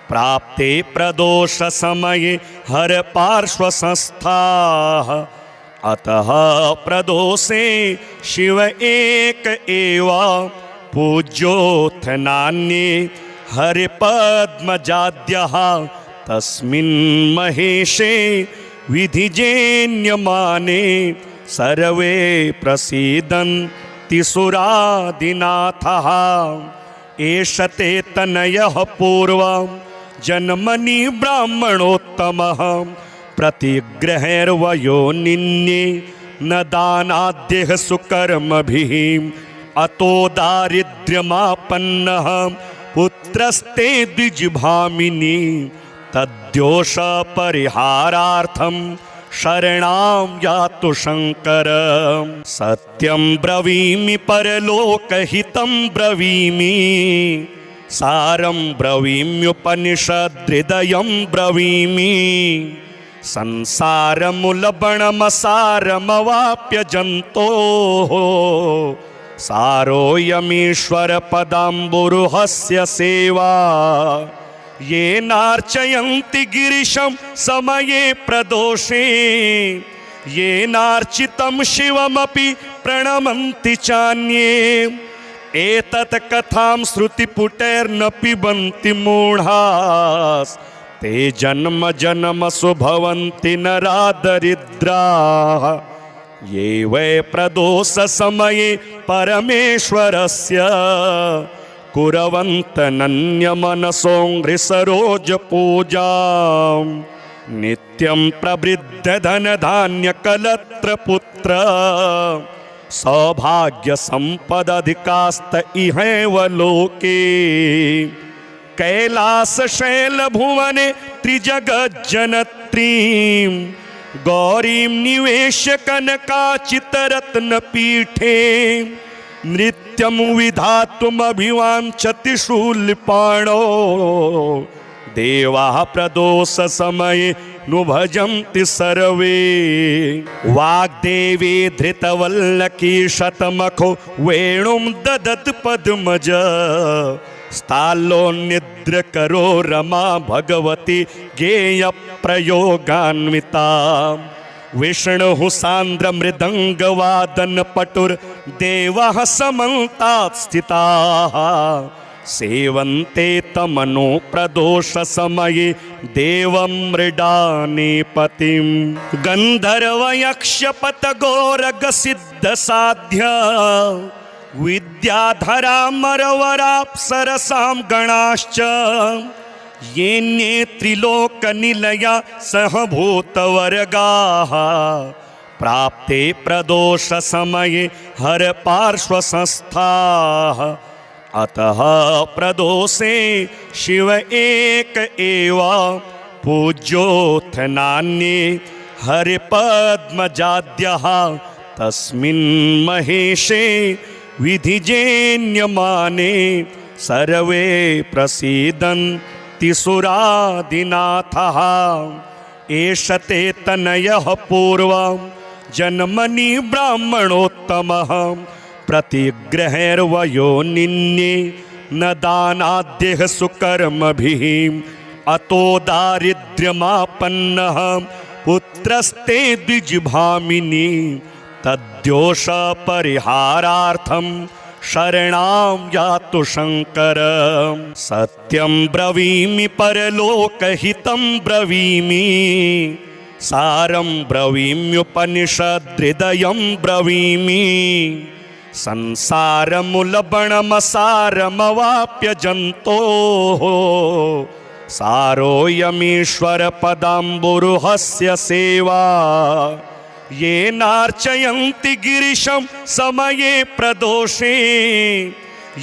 प्राप्ते प्रदोषसमये हरपार्श्वसंस्थाः अतः प्रदोषे शिव एक एव पूज्योऽथ नान्ये हरिपद्मजाद्यः तस्मिन् महेशे विधिजेन्यमाने सर्वे प्रसीदन्ति सुरादिनाथः एष ते तनयः पूर्वं जन्मनि ब्राह्मणोत्तमः प्रतिग्रहैर्वयो निन्ये न दानाद्यः सुकर्मभिः अतो दारिद्र्यमापन्नः पुत्रस्ते द्विजभामिनी तद्दोषपरिहारार्थं शरणां यातु शङ्कर सत्यं ब्रवीमि परलोकहितं ब्रवीमि सारं ब्रवीम्युपनिषदृदयं ब्रवीमि संसारमुलबणमसारमवाप्य जन्तोः सारोऽयमीश्वरपदाम्बुरुहस्य सेवा येनार्चयन्ति गिरिशं समये प्रदोषे येनार्चितं शिवमपि प्रणमन्ति चान्ये एतत् कथां श्रुतिपुटैर्न पिबन्ति मूढास् ते जन्म जन्मसु भवन्ति नरादरिद्राः ये वै प्रदोषसमये परमेश्वरस्य कुर्वन्तनन्यमनसो घृसरोजपूजां नित्यं प्रवृद्धधनधान्यकलत्रपुत्र सौभाग्यसम्पदधिकास्त इहैव लोके कैलासशैलभुवने त्रिजगज्जनत्रीं गौरीं निवेश्य कनकाचितरत्नपीठे नृत्यं विधातुमभिवाञ्छति शूलपाणौ देवाः प्रदोषसमये नु भजन्ति सर्वे वाग्देवी धृतवल्लकी शतमखो वेणुं ददत् पद्मज स्थालोन्निद्रकरो रमा भगवती गेयप्रयोगान्विता विष्णुः सान्द्रमृदङ्गवादनपटुर्देवः समन्तात् स्थिताः सेवन्ते तमनो प्रदोषसमये देवं मृडानीपतिं गन्धर्वयक्षपतगोरगसिद्धसाध्य विद्याधरामरवराप्सरसां गणाश्च येन्ये त्रिलोकनिलया सहभूतवर्गाः प्राप्ते प्रदोषसमये हरपार्श्वसंस्थाः अतः प्रदोषे शिव एक एव पूज्योऽथ नान्ये हरिपद्मजाद्यः तस्मिन् महेशे विधिजेन्यमाने सर्वे प्रसीदन्ति सुरादिनाथः एष ते तनयः पूर्वं जन्मनि ब्राह्मणोत्तमः प्रतिग्रहैर्वयो निन्ये न दानाद्यः सुकर्मभिः अतो दारिद्र्यमापन्नः पुत्रस्ते द्विजभामिनी तद्दोषपरिहारार्थं शरणां यातु शङ्कर सत्यं ब्रवीमि परलोकहितं ब्रवीमि सारं ब्रवीम्युपनिषदृदयं ब्रवीमि संसारमुलबणमसारमवाप्य जन्तोः सारोऽयमीश्वरपदाम्बुरुहस्य सेवा येनार्चयन्ति गिरिशं समये प्रदोषे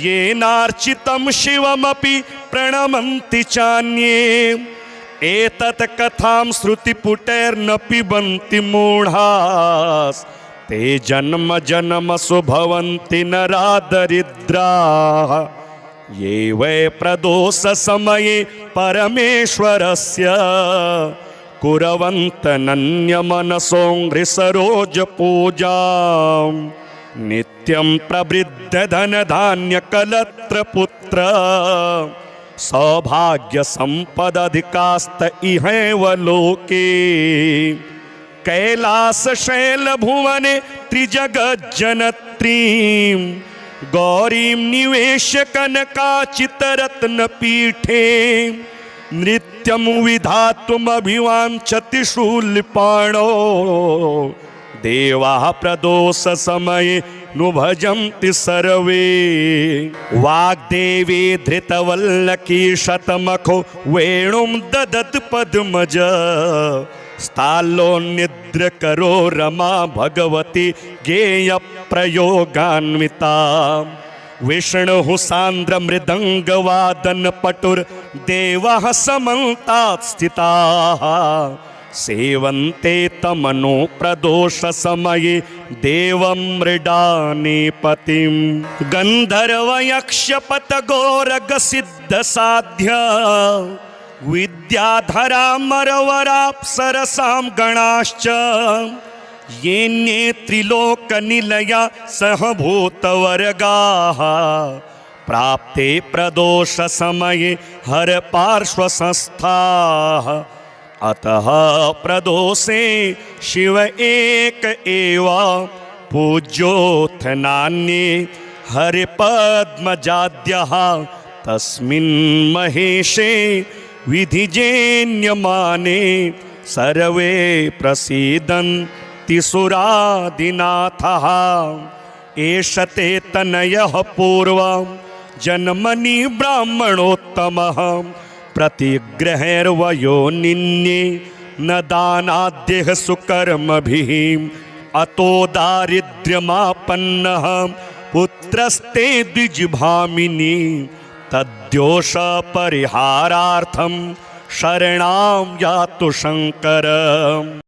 येनार्चितं शिवमपि प्रणमन्ति चान्ये एतत् कथां श्रुतिपुटैर्न पिबन्ति मूढास् ते जन्म जन्मसु भवन्ति नरा दरिद्राः ये वै प्रदोषसमये परमेश्वरस्य कुर्वन्तनन्यमनसो सरोजपूजाम् नित्यं प्रवृद्धधनधान्यकलत्रपुत्र सौभाग्यसम्पदधिकास्त इहैव लोके कैलासशैलभुवने त्रिजगज्जनत्रीं गौरीं निवेश्य कनकाचितरत्नपीठे नृत्यं विधातुमभिवाञ्छति शूलपाणौ देवाः प्रदोषसमये नु भजन्ति सर्वे वाग्देवी धृतवल्लकी शतमखो वेणुं ददत् पद्मज स्थालोन्निद्रकरो रमा भगवती गेयप्रयोगान्विता विष्णुः सान्द्रमृदङ्गवादनपटुर्देवः समन्तात् स्थिताः सेवन्ते तमनो प्रदोषसमये देवं मृडानीपतिं गन्धर्वयक्षपतगोरगसिद्धसाध्य विद्याधरामरवराप्सरसां गणाश्च येन्ये त्रिलोकनिलया सहभूतवर्गाः प्राप्ते प्रदोषसमये हरपार्श्वसंस्थाः अतः प्रदोषे शिव एक एव पूज्योऽथ नान्ये हरिपद्मजाद्यः तस्मिन् महेशे विधिजेन्यमाने सर्वे प्रसीदन्ति सुरादिनाथः एष ते तनयः पूर्वं जन्मनि ब्राह्मणोत्तमः प्रतिग्रहैर्वयो निन्ये न दानाद्यः सुकर्मभिः अतो दारिद्र्यमापन्नः पुत्रस्ते द्विजभामिनी तद्दोषपरिहारार्थं शरणां यातु शङ्कर।